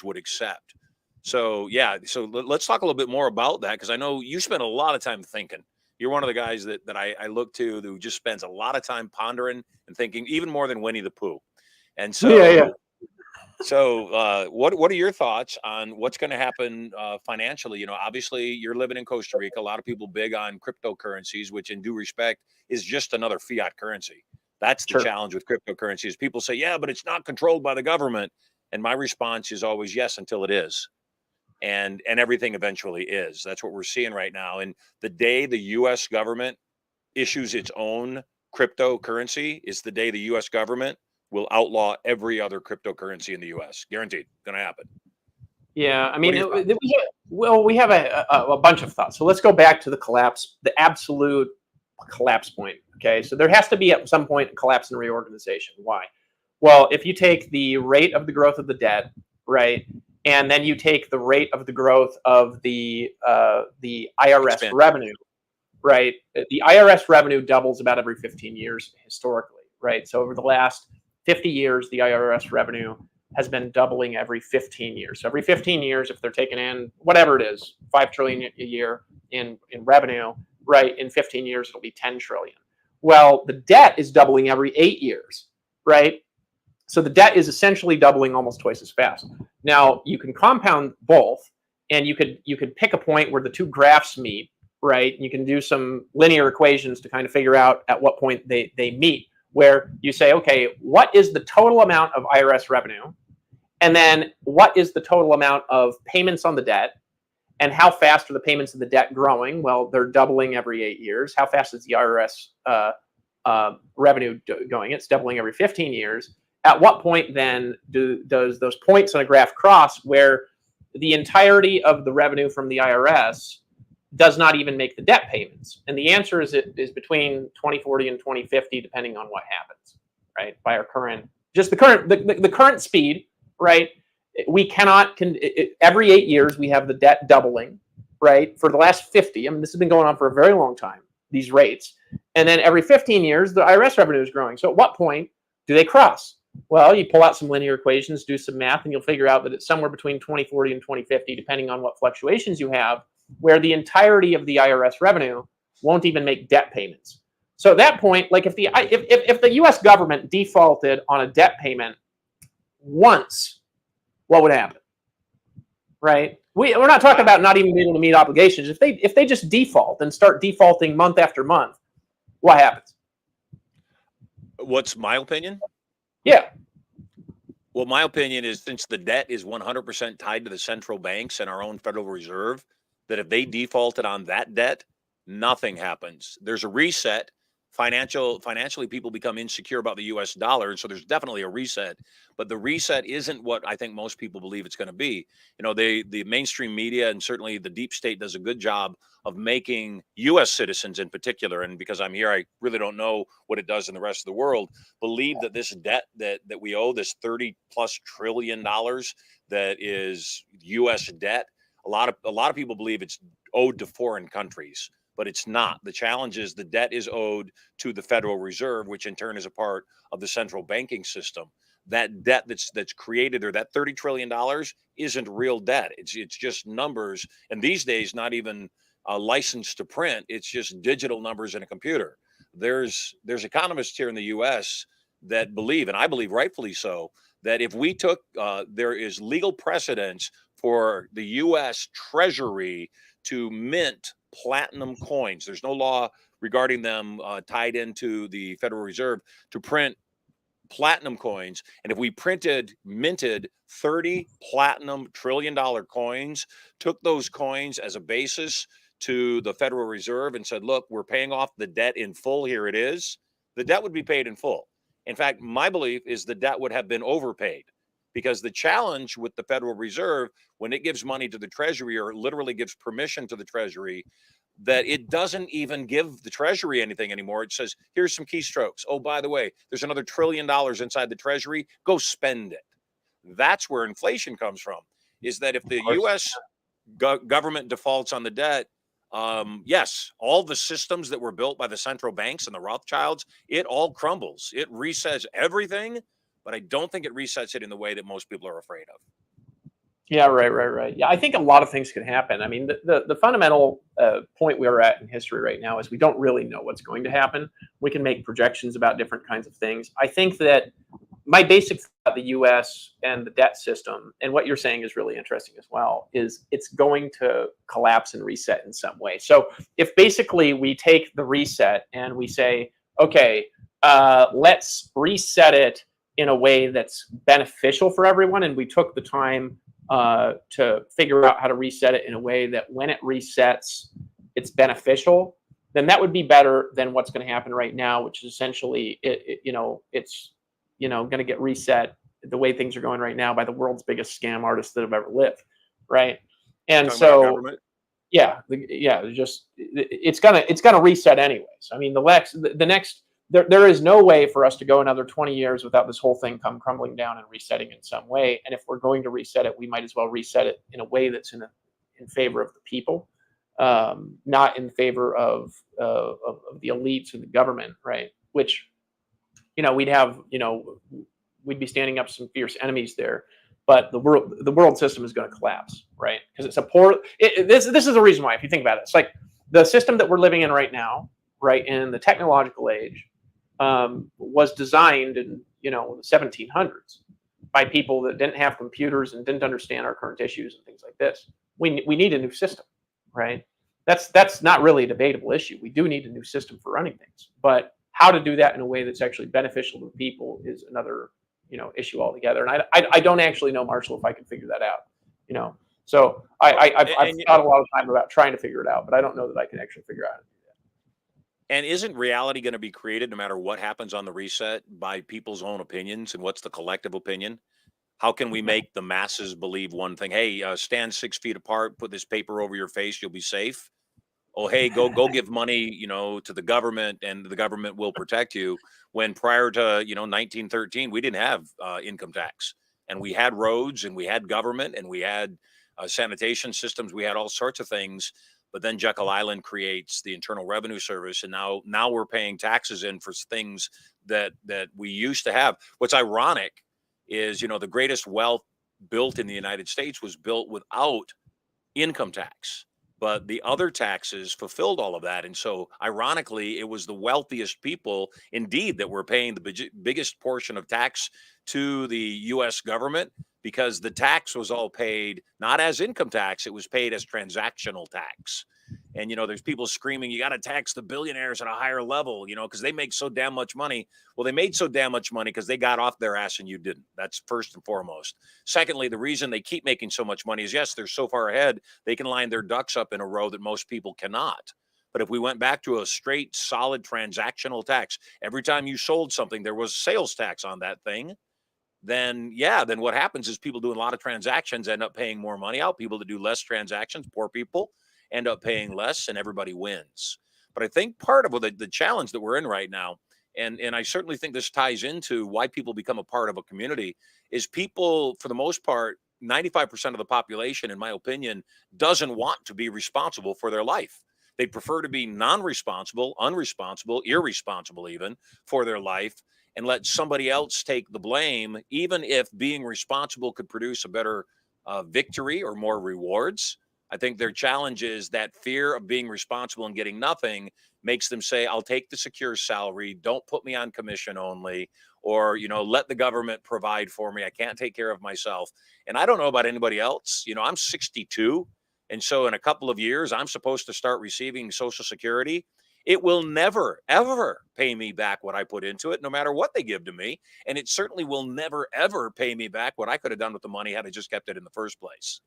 Speaker 1: would accept. So yeah, so let's talk a little bit more about that, because I know you spent a lot of time thinking. You're one of the guys that I look to who just spends a lot of time pondering and thinking, even more than Winnie the Pooh. And
Speaker 3: Yeah, yeah.
Speaker 1: what are your thoughts on what's going to happen financially? You know, obviously you're living in Costa Rica. A lot of people big on cryptocurrencies, which in due respect is just another fiat currency. That's the
Speaker 3: Sure.
Speaker 1: challenge with cryptocurrencies. People say, yeah, but it's not controlled by the government. And my response is always yes, until it is. And everything eventually is. That's what we're seeing right now. And the day the US government issues its own cryptocurrency is the day the US government will outlaw every other cryptocurrency in the US. Guaranteed. Going to happen.
Speaker 3: Yeah, I
Speaker 1: What
Speaker 3: mean,
Speaker 1: are your thoughts?
Speaker 3: we have a bunch of thoughts. So let's go back to the collapse, the absolute collapse point. Okay, so there has to be at some point a collapse and reorganization. Why? Well, if you take the rate of the growth of the debt, right, and then you take the rate of the growth of the IRS
Speaker 1: Expand.
Speaker 3: revenue, right? The IRS revenue doubles about every 15 years historically, right? So over the last 50 years, the IRS revenue has been doubling every 15 years. So every 15 years, if they're taking in whatever it is, 5 trillion a year in revenue, right? In 15 years, it'll be 10 trillion. Well, the debt is doubling every 8 years, right? So the debt is essentially doubling almost twice as fast. Now you can compound both, and you could pick a point where the two graphs meet, right? You can do some linear equations to kind of figure out at what point they meet, where you say, okay, what is the total amount of IRS revenue? And then what is the total amount of payments on the debt? And how fast are the payments of the debt growing? Well, they're doubling every 8 years. How fast is the IRS revenue going? It's doubling every 15 years. At what point then does those points on a graph cross where the entirety of the revenue from the IRS does not even make the debt payments? And the answer is it is between 2040 and 2050, depending on what happens, right? By our current, just the current speed, right? We cannot, every 8 years, we have the debt doubling, right? For the last 50, I mean, this has been going on for a very long time, these rates. And then every 15 years, the IRS revenue is growing. So at what point do they cross? Well, you pull out some linear equations, do some math, and you'll figure out that it's somewhere between 2040 and 2050, depending on what fluctuations you have, where the entirety of the IRS revenue won't even make debt payments. So at that point, like if the U.S. government defaulted on a debt payment once, what would happen? Right? We're not talking about not even being able to meet obligations. If they just default and start defaulting month after month, what happens?
Speaker 1: What's my opinion?
Speaker 3: Yeah.
Speaker 1: Well, my opinion is since the debt is 100% tied to the central banks and our own Federal Reserve, that if they defaulted on that debt, nothing happens. There's a reset. Financially, people become insecure about the US dollar. And so there's definitely a reset. But the reset isn't what I think most people believe it's going to be. You know, the mainstream media and certainly the deep state does a good job of making US citizens in particular, and because I'm here, I really don't know what it does in the rest of the world, believe that this debt that we owe, this 30 plus trillion dollars that is US debt, a lot of people believe it's owed to foreign countries, but it's not. The challenge is the debt is owed to the Federal Reserve, which in turn is a part of the central banking system. That debt that's created, or that $30 trillion, isn't real debt. It's just numbers, and these days not even a license to print. It's just digital numbers in a computer. There's economists here in the U.S. that believe, and I believe rightfully so, that if we took there is legal precedence for the U.S. Treasury to mint platinum coins. There's no law regarding them tied into the Federal Reserve to print platinum coins. And if we minted 30 platinum trillion-dollar coins, took those coins as a basis to the Federal Reserve and said, look, we're paying off the debt in full. Here it is. The debt would be paid in full. In fact, my belief is the debt would have been overpaid, because the challenge with the Federal Reserve, when it gives money to the Treasury, or literally gives permission to the Treasury, that it doesn't even give the Treasury anything anymore. It says, here's some keystrokes. Oh, by the way, there's another $1 trillion inside the Treasury. Go spend it. That's where inflation comes from, is that if the U.S. government defaults on the debt, yes, all the systems that were built by the central banks and the Rothschilds, it all crumbles. It resets everything, but I don't think it resets it in the way that most people are afraid of.
Speaker 3: Yeah, right. Yeah, I think a lot of things can happen. I mean, the fundamental point we're at in history right now is we don't really know what's going to happen. We can make projections about different kinds of things. I think that my basic thought about the U.S. and the debt system, and what you're saying is really interesting as well, is it's going to collapse and reset in some way. So if basically we take the reset and we say, okay, let's reset it in a way that's beneficial for everyone, and we took the time to figure out how to reset it in a way that when it resets, it's beneficial, then that would be better than what's going to happen right now, which is essentially it's going to get reset the way things are going right now by the world's biggest scam artists that have ever lived, right? And
Speaker 1: Talking about our
Speaker 3: so
Speaker 1: government.
Speaker 3: yeah, it's gonna reset anyways. I mean, the next there is no way for us to go another 20 years without this whole thing come crumbling down and resetting in some way. And if we're going to reset it, we might as well reset it in a way that's in favor of the people, not in favor of the elites and the government, right? Which we'd be standing up some fierce enemies there. But the world system is going to collapse, right? Because it's a poor. This is the reason why. If you think about it, it's like the system that we're living in right now, right, in the technological age, was designed in the 1700s by people that didn't have computers and didn't understand our current issues and things like this. We need a new system, right? That's not really a debatable issue. We do need a new system for running things, but how to do that in a way that's actually beneficial to the people is another issue altogether. And I don't actually know, Marshall, if I can figure that out. So I've thought a lot of time about trying to figure it out, but I don't know that I can actually figure out how to do that.
Speaker 1: And isn't reality going to be created no matter what happens on the reset by people's own opinions? And what's the collective opinion? How can we make the masses believe one thing? Hey, stand 6 feet apart, put this paper over your face, you'll be safe. Oh, hey, go give money, to the government, and the government will protect you. When prior to 1913, we didn't have income tax, and we had roads, and we had government, and we had sanitation systems. We had all sorts of things. But then Jekyll Island creates the Internal Revenue Service, and now we're paying taxes in for things that we used to have. What's ironic is the greatest wealth built in the United States was built without income tax. But the other taxes fulfilled all of that. And so, ironically, it was the wealthiest people, indeed, that were paying the biggest portion of tax to the U.S. government, because the tax was all paid not as income tax, it was paid as transactional tax. And, there's people screaming, you got to tax the billionaires at a higher level, because they make so damn much money. Well, they made so damn much money because they got off their ass and you didn't. That's first and foremost. Secondly, the reason they keep making so much money is, yes, they're so far ahead, they can line their ducks up in a row that most people cannot. But if we went back to a straight, solid transactional tax, every time you sold something, there was sales tax on that thing. Then what happens is people doing a lot of transactions end up paying more money out. People that do less transactions, poor people, end up paying less, and everybody wins. But I think part of the challenge that we're in right now, and I certainly think this ties into why people become a part of a community, is people, for the most part, 95% of the population, in my opinion, doesn't want to be responsible for their life. They prefer to be non-responsible, unresponsible, irresponsible even for their life, and let somebody else take the blame, even if being responsible could produce a better victory or more rewards. I think their challenge is that fear of being responsible and getting nothing makes them say, I'll take the secure salary, don't put me on commission only, or, let the government provide for me. I can't take care of myself. And I don't know about anybody else. I'm 62. And so in a couple of years, I'm supposed to start receiving Social Security. It will never, ever pay me back what I put into it, no matter what they give to me. And it certainly will never, ever pay me back what I could have done with the money had I just kept it in the first place.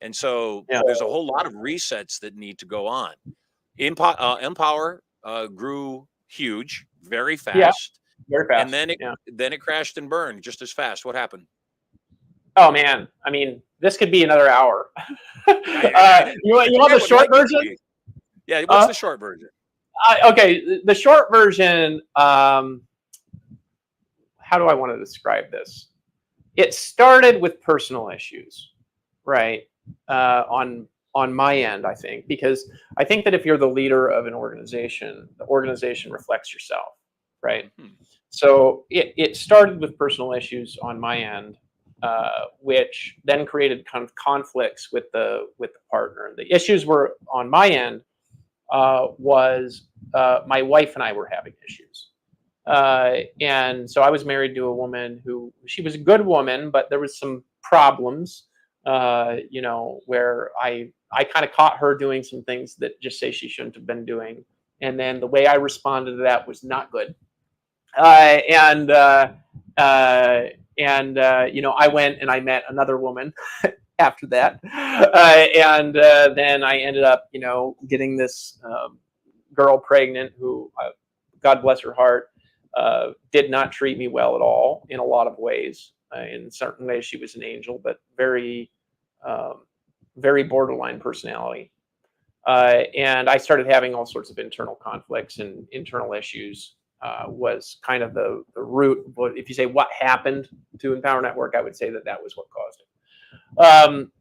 Speaker 1: And so there's a whole lot of resets that need to go on. Empower grew huge, very fast.
Speaker 3: Yeah, very fast.
Speaker 1: And then it crashed and burned just as fast. What happened?
Speaker 3: Oh man, I mean, this could be another hour. You want the short version?
Speaker 1: Yeah, what's the short version?
Speaker 3: Okay, the short version. How do I want to describe this? It started with personal issues, right? On my end, I think, because I think that if you're the leader of an organization, the organization reflects yourself, right? Mm-hmm. So it started with personal issues on my end. which then created kind of conflicts with the partner. The issues were on my end was my wife and I were having issues. And so I was married to a woman who, she was a good woman, but there was some problems, where I kind of caught her doing some things that just say she shouldn't have been doing. And then the way I responded to that was not good. I went and I met another woman after that. Then I ended up, getting this girl pregnant who, God bless her heart, did not treat me well at all in a lot of ways. In certain ways, she was an angel, but very, very borderline personality. And I started having all sorts of internal conflicts and internal issues. Was kind of the root. But if you say what happened to Empower Network, I would say that was what caused it.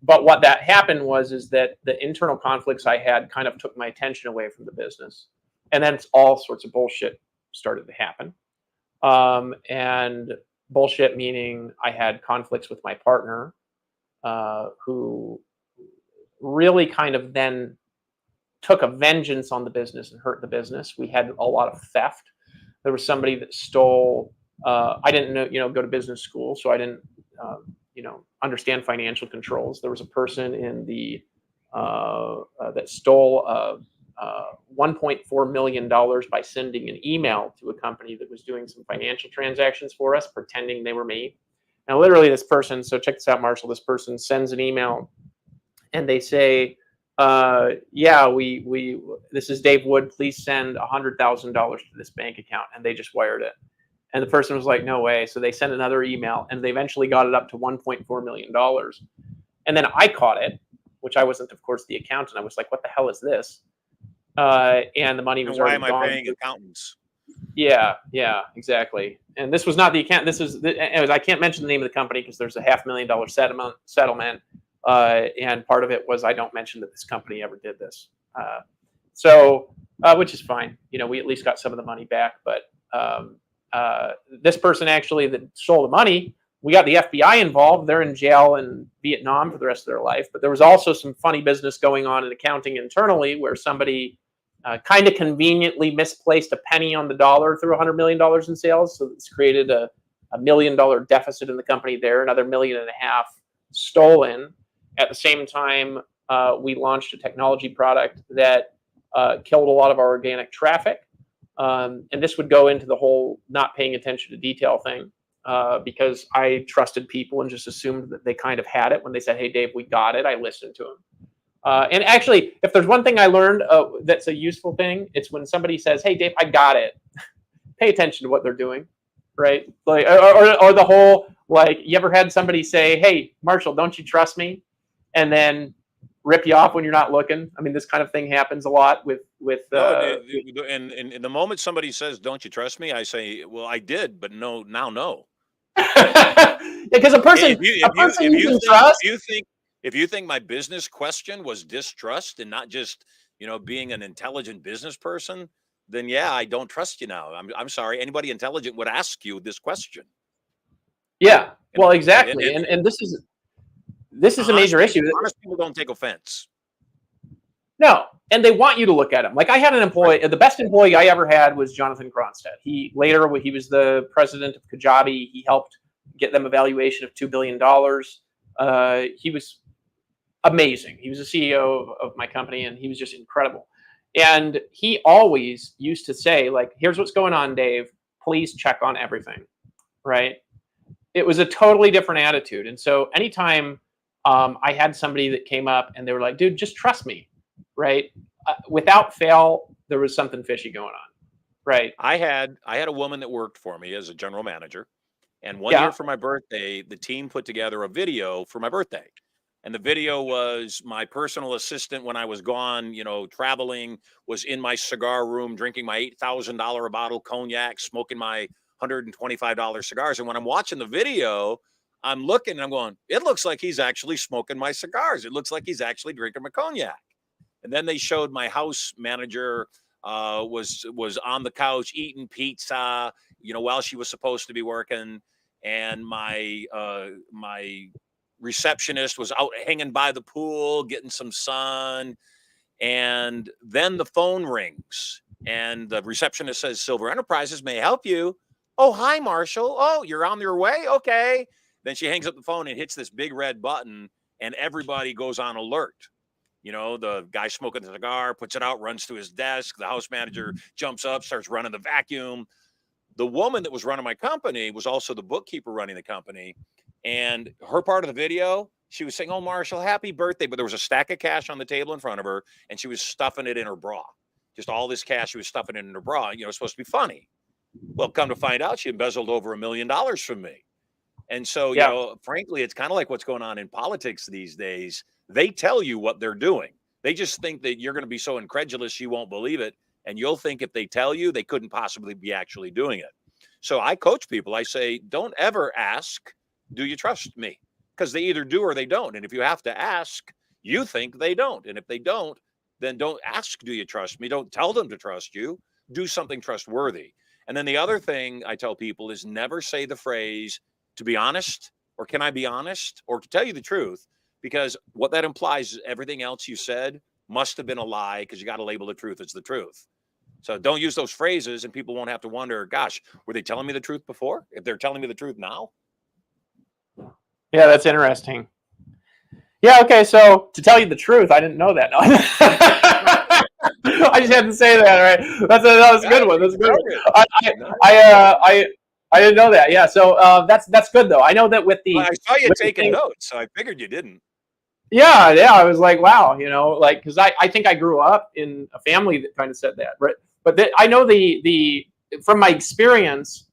Speaker 3: But what that happened is that the internal conflicts I had kind of took my attention away from the business, and then all sorts of bullshit started to happen. And bullshit meaning I had conflicts with my partner, who really kind of then took a vengeance on the business and hurt the business. We had a lot of theft. There was somebody that stole. I didn't know, go to business school, so I didn't, understand financial controls. There was a person in the that stole $1.4 million by sending an email to a company that was doing some financial transactions for us, pretending they were me. Now, literally, this person. So check this out, Marshall. This person sends an email, and they say, this is Dave Wood. Please send $100,000 to this bank account. And they just wired it. And the person was like, no way. So they sent another email, and they eventually got it up to $1.4 million. And then I caught it, which I wasn't, of course, the accountant. I was like, what the hell is this? And the money was already gone.
Speaker 1: Why am I paying accountants?
Speaker 3: Yeah, exactly. And this was not the account. Anyways, I can't mention the name of the company because there's a $500,000 settlement. And part of it was I don't mention that this company ever did this. Which is fine. We at least got some of the money back. But this person actually that stole the money, we got the FBI involved. They're in jail in Vietnam for the rest of their life. But there was also some funny business going on in accounting internally where somebody kind of conveniently misplaced a penny on the dollar through $100 million in sales. So it's created a $1 million deficit in the company there, another $1.5 million stolen. At the same time, we launched a technology product that killed a lot of our organic traffic. And this would go into the whole not paying attention to detail thing because I trusted people and just assumed that they kind of had it. When they said, hey, Dave, we got it, I listened to them. And actually, if there's one thing I learned that's a useful thing, it's when somebody says, hey, Dave, I got it. Pay attention to what they're doing, right? Like, or the whole, like, you ever had somebody say, hey, Marshall, don't you trust me? And then rip you off when you're not looking. I mean, this kind of thing happens a lot with.
Speaker 1: And the moment somebody says, "Don't you trust me?" I say, "Well, I did, but no, now no."
Speaker 3: Because a person you can trust.
Speaker 1: If you think my business question was distrust and not just being an intelligent business person, then yeah, I don't trust you now. I'm sorry. Anybody intelligent would ask you this question.
Speaker 3: Yeah. Well, exactly. And this is a major issue.
Speaker 1: Honest people don't take offense.
Speaker 3: No, and they want you to look at him. Like I had an employee, the best employee I ever had was Jonathan Cronstead. He was the president of Kajabi. He helped get them a valuation of $2 billion. He was amazing. He was the CEO of my company, and he was just incredible. And he always used to say, like, here's what's going on, Dave. Please check on everything, right? It was a totally different attitude. And so anytime I had somebody that came up and they were like, dude, just trust me, right? Without fail, there was something fishy going on, right?
Speaker 1: I had a woman that worked for me as a general manager. And one year for my birthday, the team put together a video for my birthday. And the video was my personal assistant when I was gone, traveling, was in my cigar room, drinking my $8,000 a bottle cognac, smoking my $125 cigars. And when I'm watching the video, I'm looking and I'm going, it looks like he's actually smoking my cigars. It looks like he's actually drinking my cognac. And then they showed my house manager was on the couch eating pizza, while she was supposed to be working. and my receptionist was out hanging by the pool getting some sun, and then the phone rings, and the receptionist says, "Sylver Enterprises may I help you." "Oh, hi, Marshall. Oh, you're on your way? Okay." Then she hangs up the phone and hits this big red button, and everybody goes on alert. The guy smoking the cigar puts it out, runs to his desk. The house manager jumps up, starts running the vacuum. The woman that was running my company was also the bookkeeper running the company. And her part of the video, she was saying, "Oh, Marshall, happy birthday." But there was a stack of cash on the table in front of her, and she was stuffing it in her bra. Just all this cash, she was stuffing it in her bra. It's supposed to be funny. Well, come to find out, she embezzled over $1 million from me. And so,
Speaker 3: Yeah.
Speaker 1: frankly, it's kind of like what's going on in politics these days. They tell you what they're doing. They just think that you're going to be so incredulous you won't believe it. And you'll think if they tell you, they couldn't possibly be actually doing it. So I coach people. I say, don't ever ask, "Do you trust me?" Because they either do or they don't. And if you have to ask, you think they don't. And if they don't, then don't ask, "Do you trust me?" Don't tell them to trust you. Do something trustworthy. And then the other thing I tell people is never say the phrase, "To be honest," or "Can I be honest?" or "To tell you the truth," because what that implies is everything else you said must have been a lie, because you got to label the truth as the truth. So don't use those phrases, and people won't have to wonder, gosh, were they telling me the truth before? If they're telling me the truth now.
Speaker 3: Yeah, that's interesting. Yeah, okay, so to tell you the truth, I didn't know that. No. I just had to say that, right? That was a good one. That's a good one. I didn't know that. Yeah, so that's good though. I know that with the
Speaker 1: Well, I saw you taking notes, so I figured you didn't.
Speaker 3: yeah, I was like, wow, because I think I grew up in a family that kind of said that, right? But I know the from my experience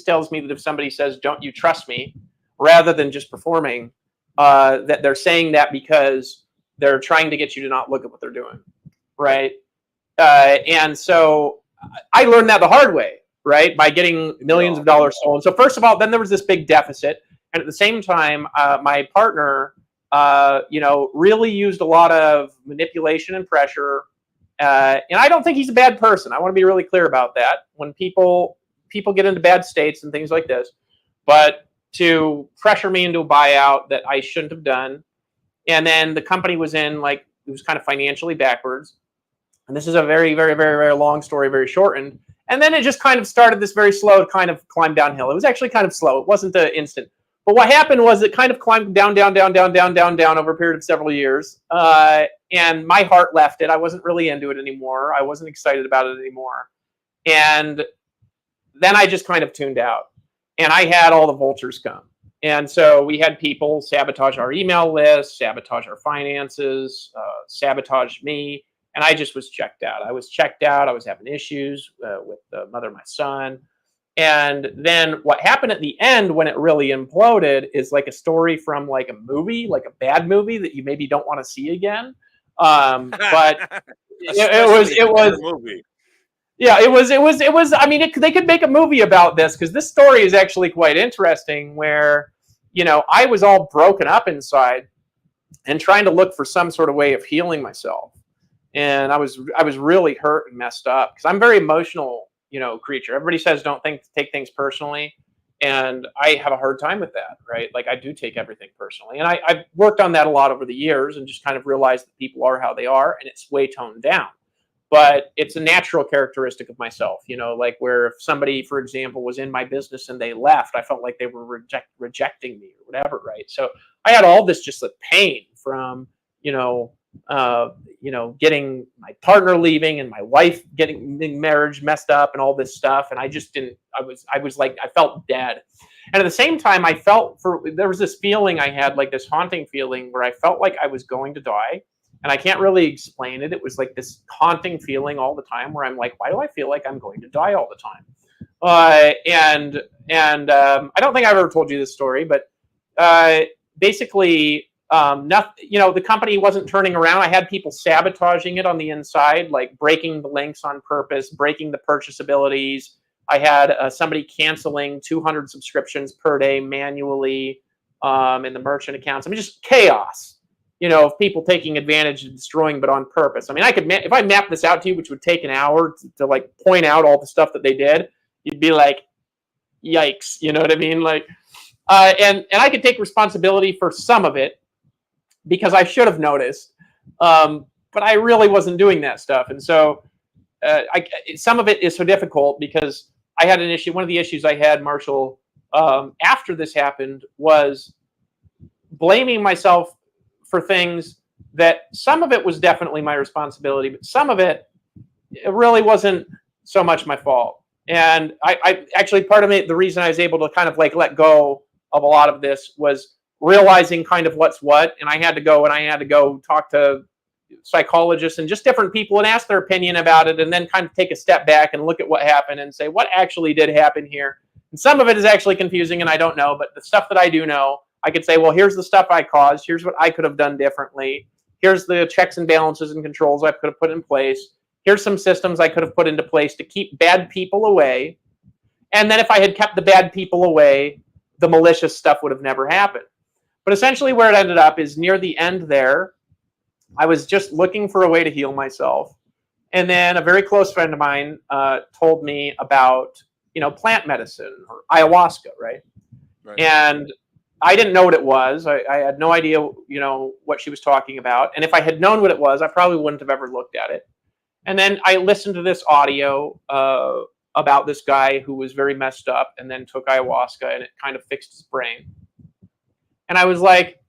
Speaker 3: tells me that if somebody says, "Don't you trust me," rather than just performing, that they're saying that because they're trying to get you to not look at what they're doing, right? And so I learned that the hard way, right? By getting millions of dollars stolen. So first of all, then there was this big deficit, and at the same time, my partner, really used a lot of manipulation and pressure. And I don't think he's a bad person. I want to be really clear about that. When people get into bad states and things like this, but to pressure me into a buyout that I shouldn't have done, and then the company was it was kind of financially backwards. And this is a very, very, very, very long story, very shortened. And then it just kind of started this very slow kind of climb downhill. It was actually kind of slow. It wasn't the instant. But what happened was it kind of climbed down, down, down, down, down, down, down over a period of several years. And my heart left it. I wasn't really into it anymore. I wasn't excited about it anymore. And then I just kind of tuned out. And I had all the vultures come. And so we had people sabotage our email list, sabotage our finances, sabotage me. And I just was checked out. I was checked out. I was having issues with the mother of my son. And then what happened at the end when it really imploded is like a story from like a movie, like a bad movie that you maybe don't want to see again. But it was
Speaker 1: movie.
Speaker 3: Yeah, it was. I mean, they could make a movie about this, because this story is actually quite interesting. Where I was all broken up inside and trying to look for some sort of way of healing myself, and I was really hurt and messed up, because I'm a very emotional creature. Everybody says don't take things personally, and I have a hard time with that, right? Like I do take everything personally, and I've worked on that a lot over the years, and just kind of realized that people are how they are, and it's way toned down. But it's a natural characteristic of myself, like where if somebody, for example, was in my business and they left, I felt like they were rejecting me or whatever, right? So I had all this just like pain from, getting my partner leaving and my wife getting marriage messed up and all this stuff, and I just didn't. I was like, I felt dead, and at the same time, there was this feeling I had, like this haunting feeling where I felt like I was going to die. And I can't really explain it. It was like this haunting feeling all the time where I'm like, why do I feel like I'm going to die all the time? And I don't think I've ever told you this story, but basically, the company wasn't turning around. I had people sabotaging it on the inside, like breaking the links on purpose, breaking the purchase abilities. I had somebody canceling 200 subscriptions per day manually in the merchant accounts. I mean, just chaos. Of people taking advantage and destroying, but on purpose. I mean, if I mapped this out to you, which would take an hour to like point out all the stuff that they did, you'd be like, yikes, you know what I mean? Like, and I could take responsibility for some of it because I should have noticed, but I really wasn't doing that stuff, and so some of it is so difficult because I had an issue. One of the issues I had, Marshall, after this happened was blaming myself for things that some of it was definitely my responsibility, but some of it really wasn't so much my fault. And I actually, part of it, the reason I was able to kind of like let go of a lot of this was realizing kind of what's what. And I had to go talk to psychologists and just different people and ask their opinion about it, and then kind of take a step back and look at what happened and say, what actually did happen here? And some of it is actually confusing and I don't know, but the stuff that I do know, I could say, well, here's the stuff I caused. Here's what I could have done differently. Here's the checks and balances and controls I could have put in place. Here's some systems I could have put into place to keep bad people away. And then if I had kept the bad people away, the malicious stuff would have never happened. But essentially where it ended up is near the end there, I was just looking for a way to heal myself. And then a very close friend of mine told me about, plant medicine or ayahuasca, right? And I didn't know what it was. I had no idea, what she was talking about. And if I had known what it was, I probably wouldn't have ever looked at it. And then I listened to this audio about this guy who was very messed up and then took ayahuasca and it kind of fixed his brain. And I was like,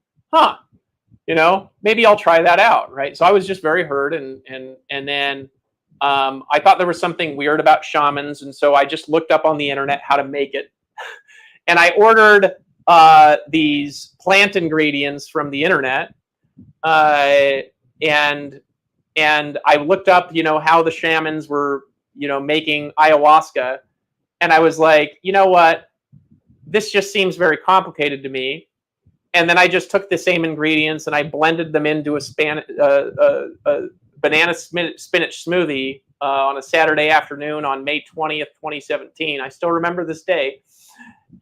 Speaker 3: maybe I'll try that out, right? So I was just very hurt, and then I thought there was something weird about shamans, and so I just looked up on the internet how to make it, and I ordered these plant ingredients from the internet, and I looked up, how the shamans were, making ayahuasca, and I was like, you know what, this just seems very complicated to me. And then I just took the same ingredients and I blended them into a banana spinach smoothie on a Saturday afternoon on May 20th, 2017. I still remember this day.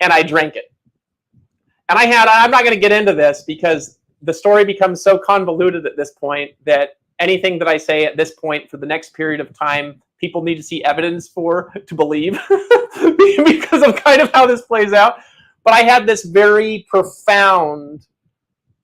Speaker 3: And I drank it. And I'm not going to get into this because the story becomes so convoluted at this point that anything that I say at this point for the next period of time, people need to see evidence to believe because of kind of how this plays out. But I had this very profound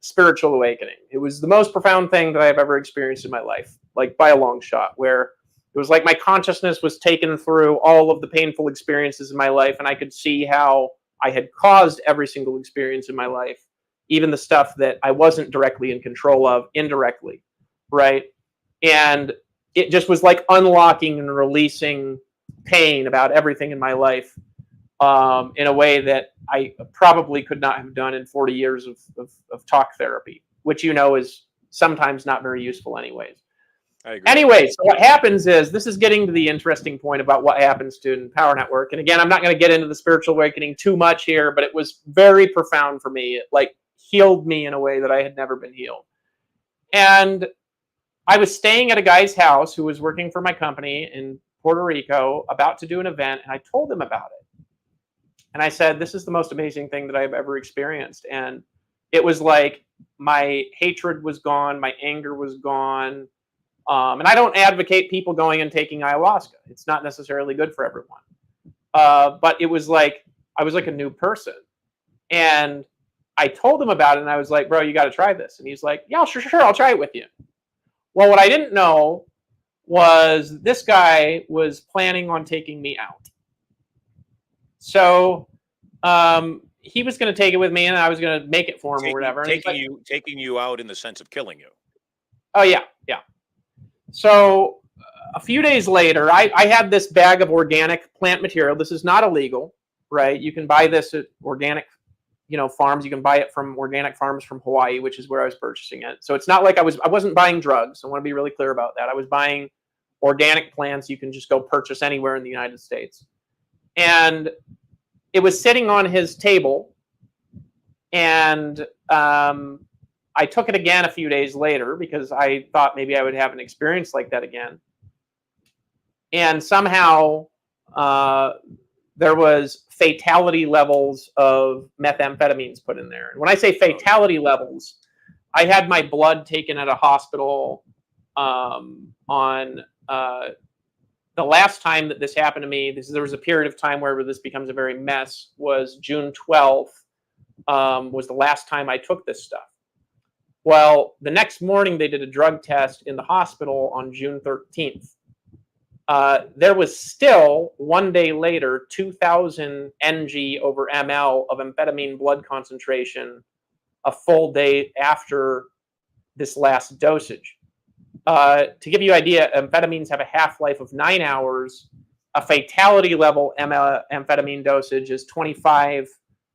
Speaker 3: spiritual awakening. It was the most profound thing that I've ever experienced in my life, like by a long shot, where it was like my consciousness was taken through all of the painful experiences in my life, and I could see how I had caused every single experience in my life, even the stuff that I wasn't directly in control of, indirectly, right? And it just was like unlocking and releasing pain about everything in my life. In a way that I probably could not have done in 40 years of talk therapy, which is sometimes not very useful anyways.
Speaker 1: I agree.
Speaker 3: Anyway, so what happens is, this is getting to the interesting point about what happens to in Power Network. And again, I'm not going to get into the spiritual awakening too much here, but it was very profound for me. It like healed me in a way that I had never been healed. And I was staying at a guy's house who was working for my company in Puerto Rico, about to do an event, and I told him about it. And I said, this is the most amazing thing that I've ever experienced. And it was like my hatred was gone. My anger was gone. And I don't advocate people going and taking ayahuasca. It's not necessarily good for everyone. But it was like, I was like a new person. And I told him about it. And I was like, bro, you got to try this. And he's like, yeah, sure. I'll try it with you. Well, what I didn't know was this guy was planning on taking me out. So he was going to take it with me, and I was going to make it for him or whatever. And
Speaker 1: taking you out in the sense of killing you.
Speaker 3: Oh, yeah. So a few days later, I had this bag of organic plant material. This is not illegal, right? You can buy this at organic, farms. You can buy it from organic farms from Hawaii, which is where I was purchasing it. So it's not like I wasn't buying drugs. I want to be really clear about that. I was buying organic plants you can just go purchase anywhere in the United States. And it was sitting on his table, and I took it again a few days later because I thought maybe I would have an experience like that again. And somehow there was fatality levels of methamphetamines put in there. And when I say fatality levels, I had my blood taken at a hospital on The last time that this happened to me, there was a period of time where this becomes a very mess, was June 12th, was the last time I took this stuff. Well, the next morning they did a drug test in the hospital on June 13th. There was still, 1 day later, 2,000 ng over ml of amphetamine blood concentration a full day after this last dosage. To give you an idea, amphetamines have a half-life of 9 hours. A fatality level amphetamine dosage is 25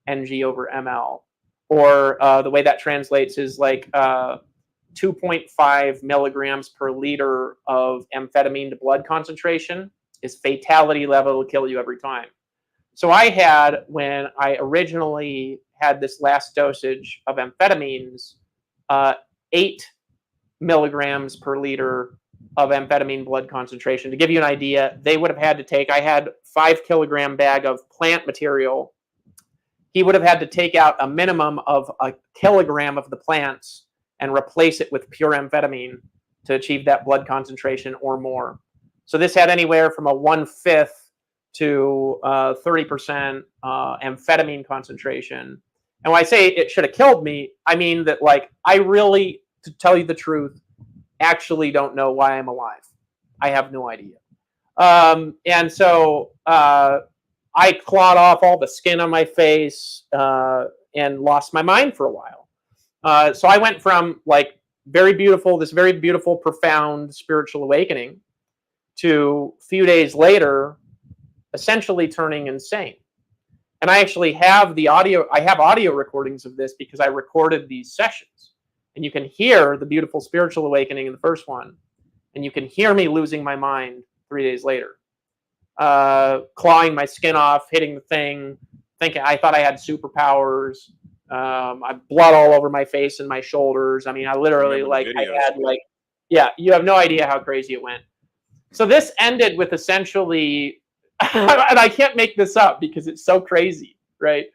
Speaker 3: ng over ml. Or the way that translates is like 2.5 milligrams per liter of amphetamine to blood concentration is fatality level to kill you every time. So I had, when I originally had this last dosage of amphetamines, 8 milligrams per liter of amphetamine blood concentration. To give you an idea, they would have had to take, I had 5 kilogram bag of plant material. He would have had to take out a minimum of 1 kilogram of the plants and replace it with pure amphetamine to achieve that blood concentration or more. So this had anywhere from a 1/5 to 30% amphetamine concentration. And when I say it should have killed me, I mean that, like, I really, to tell you the truth, actually don't know why I'm alive. I have no idea. And so I clawed off all the skin on my face and lost my mind for a while. So I went from, like, this very beautiful, profound spiritual awakening to a few days later, essentially turning insane. And I actually have audio recordings of this because I recorded these sessions. And you can hear the beautiful spiritual awakening in the first one. And you can hear me losing my mind 3 days later. Clawing my skin off, hitting the thing, thinking I thought I had superpowers. I blood all over my face and my shoulders. I mean, I literally, like, I had, like, yeah, you have no idea how crazy it went. So this ended with essentially, and I can't make this up because it's so crazy, right?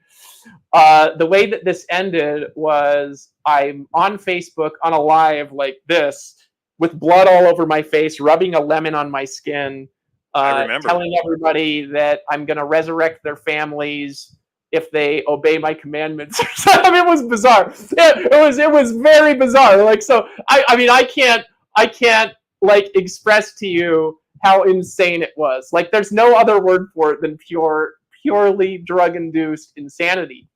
Speaker 3: The way that this ended was I'm on Facebook on a live like this with blood all over my face, rubbing a lemon on my skin, telling everybody that I'm going to resurrect their families if they obey my commandments. I mean, it was bizarre. It was very bizarre. Like, so I mean, I can't like express to you how insane it was. Like, there's no other word for it than purely drug-induced insanity.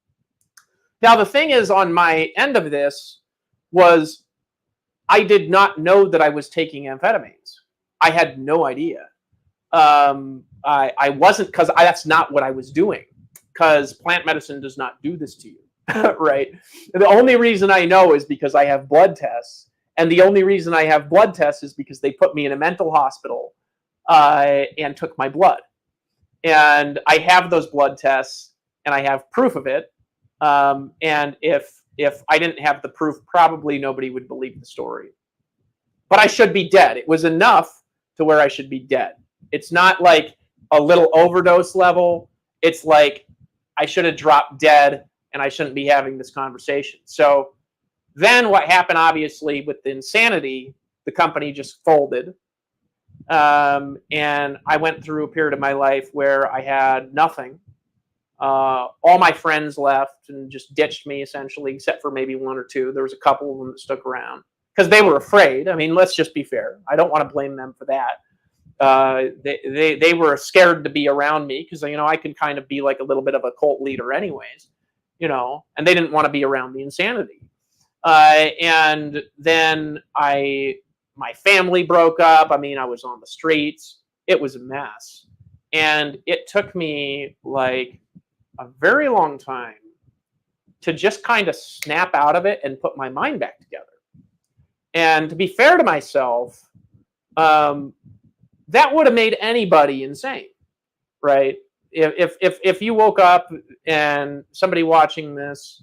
Speaker 3: Now, the thing is, on my end of this was I did not know that I was taking amphetamines. I had no idea. I wasn't, because that's not what I was doing. Because plant medicine does not do this to you, right? The only reason I know is because I have blood tests. And the only reason I have blood tests is because they put me in a mental hospital and took my blood. And I have those blood tests, and I have proof of it. And if I didn't have the proof, probably nobody would believe the story. But I should be dead. It was enough to where I should be dead. It's not like a little overdose level. It's like I should have dropped dead, and I shouldn't be having this conversation. So then what happened, obviously, with the insanity, the company just folded. And I went through a period of my life where I had nothing. All my friends left and just ditched me, essentially, except for maybe 1 or 2. There was a couple of them that stuck around because they were afraid. I mean, let's just be fair. I don't want to blame them for that. They were scared to be around me because, you know, I can kind of be like a little bit of a cult leader anyways, you know, and they didn't want to be around the insanity. And then my family broke up. I mean, I was on the streets. It was a mess. And it took me like a very long time to just kind of snap out of it and put my mind back together. And to be fair to myself, that would have made anybody insane, right? If you woke up and somebody watching this,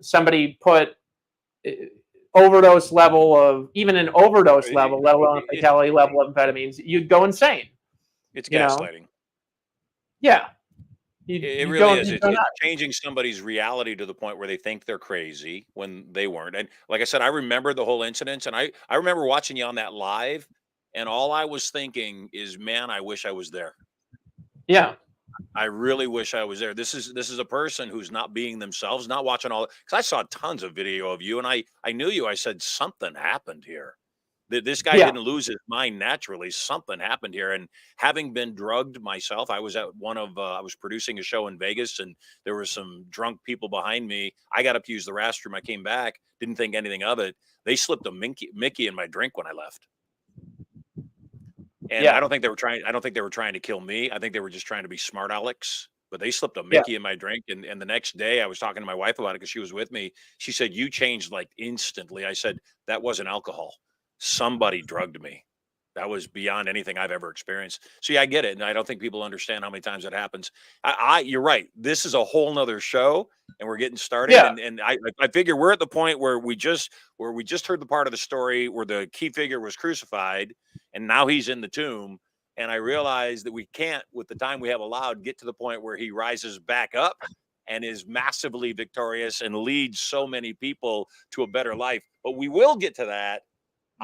Speaker 3: somebody put overdose level of, even an overdose level, let alone a fatality level of amphetamines, you'd go insane.
Speaker 1: It's gaslighting.
Speaker 3: Yeah.
Speaker 1: It really is. It's changing somebody's reality to the point where they think they're crazy when they weren't. And like I said, I remember the whole incident, and I remember watching you on that live, And all I was thinking is, man, I wish I was there.
Speaker 3: Yeah.
Speaker 1: I really wish I was there. This is a person who's not being themselves, not watching all, because I saw tons of video of you, and I knew you. I said, something happened here. This guy
Speaker 3: Yeah.
Speaker 1: didn't lose his mind naturally. Something happened here. And having been drugged myself, I was at I was producing a show in Vegas, and there were some drunk people behind me. I got up to use the restroom. I came back, didn't think anything of it. They slipped a Mickey in my drink when I left. And
Speaker 3: Yeah.
Speaker 1: I don't think they were trying to kill me. I think they were just trying to be smart Alex. But they slipped a Mickey in my drink. And the next day I was talking to my wife about it because she was with me. She said, you changed like instantly. I said, that wasn't alcohol. Somebody drugged me. That was beyond anything I've ever experienced. So yeah, I get it. And I don't think people understand how many times it happens. You're right. This is a whole nother show, and we're getting started.
Speaker 3: Yeah.
Speaker 1: And I figure we're at the point where we just heard the part of the story where the key figure was crucified, and now he's in the tomb. And I realized that we can't, with the time we have allowed, get to the point where he rises back up and is massively victorious and leads so many people to a better life. But we will get to that.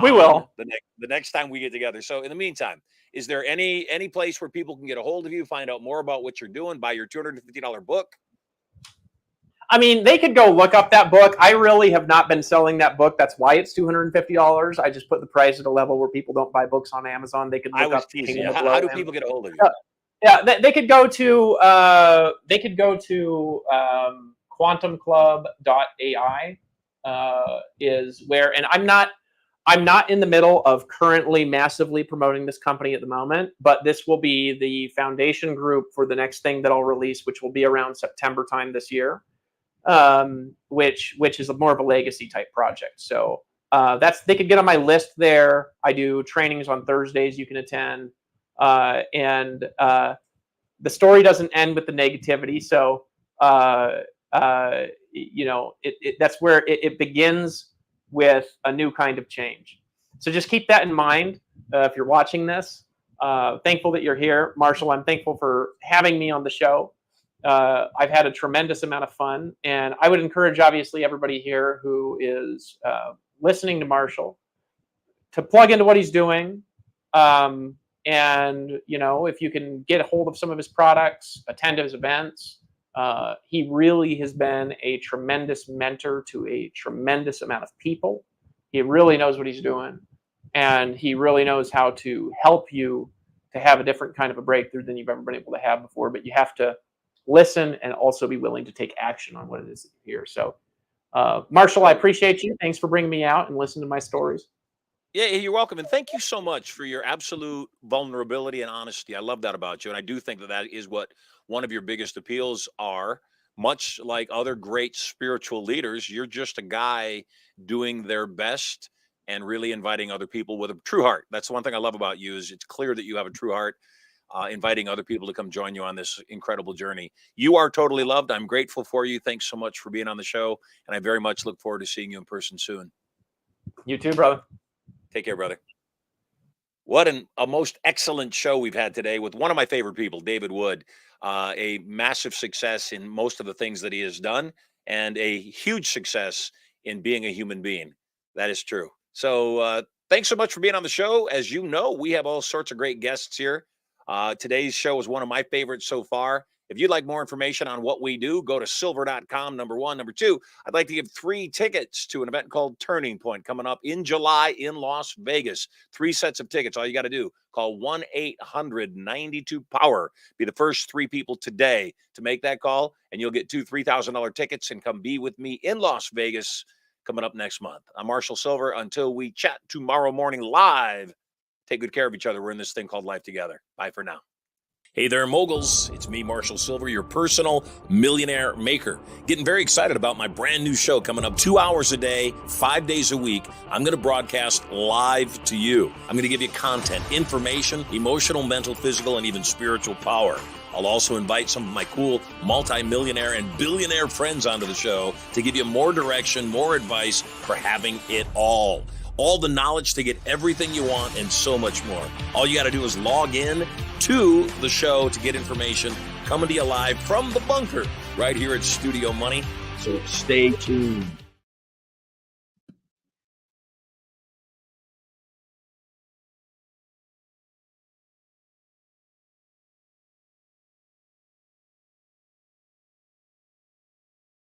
Speaker 3: We will
Speaker 1: the next time we get together. So in the meantime, is there any place where people can get a hold of you, find out more about what you're doing, buy your $250 book?
Speaker 3: I mean, they could go look up that book. I really have not been selling that book. That's why it's $250. I just put the price at a level where people don't buy books on Amazon. They could look up.
Speaker 1: How do people get a hold of you?
Speaker 3: Yeah, they could go to quantumclub.ai is where, and I'm not in the middle of currently massively promoting this company at the moment, but this will be the foundation group for the next thing that I'll release, which will be around September time this year, which is more of a legacy type project. So they could get on my list there. I do trainings on Thursdays you can attend, and the story doesn't end with the negativity. So that's where it begins with a new kind of change. So just keep that in mind if you're watching this. Thankful that you're here. Marshall, I'm thankful for having me on the show. I've had a tremendous amount of fun, and I would encourage, obviously, everybody here who is listening to Marshall to plug into what he's doing. And, if you can get a hold of some of his products, attend his events. He really has been a tremendous mentor to a tremendous amount of people. He really knows what he's doing, and he really knows how to help you to have a different kind of a breakthrough than you've ever been able to have before. But you have to listen and also be willing to take action on what it is that you hear. So, Marshall, I appreciate you. Thanks for bringing me out and listening to my stories.
Speaker 1: Yeah, you're welcome. And thank you so much for your absolute vulnerability and honesty. I love that about you. And I do think that is what one of your biggest appeals are. Much like other great spiritual leaders, you're just a guy doing their best and really inviting other people with a true heart. That's the one thing I love about you is it's clear that you have a true heart, inviting other people to come join you on this incredible journey. You are totally loved. I'm grateful for you. Thanks so much for being on the show. And I very much look forward to seeing you in person soon.
Speaker 3: You too, brother.
Speaker 1: Take care, brother. What a most excellent show we've had today with one of my favorite people, David Wood. A massive success in most of the things that he has done, and a huge success in being a human being. That is true. So thanks so much for being on the show. As you know, we have all sorts of great guests here. Today's show is one of my favorites so far. If you'd like more information on what we do, go to sylver.com, number one. Number two, I'd like to give 3 tickets to an event called Turning Point coming up in July in Las Vegas. 3 sets of tickets. All you got to do, call 1-800-92-POWER. Be the first 3 people today to make that call, and you'll get 2 $3,000 tickets and come be with me in Las Vegas coming up next month. I'm Marshall Sylver. Until we chat tomorrow morning live, take good care of each other. We're in this thing called life together. Bye for now. Hey there, moguls. It's me, Marshall Sylver, your personal millionaire maker. Getting very excited about my brand new show coming up 2 hours a day, 5 days a week. I'm going to broadcast live to you. I'm going to give you content, information, emotional, mental, physical, and even spiritual power. I'll also invite some of my cool multi-millionaire and billionaire friends onto the show to give you more direction, more advice for having it all. All the knowledge to get everything you want and so much more. All you got to do is log in to the show to get information coming to you live from the bunker right here at Studio Money. So stay tuned.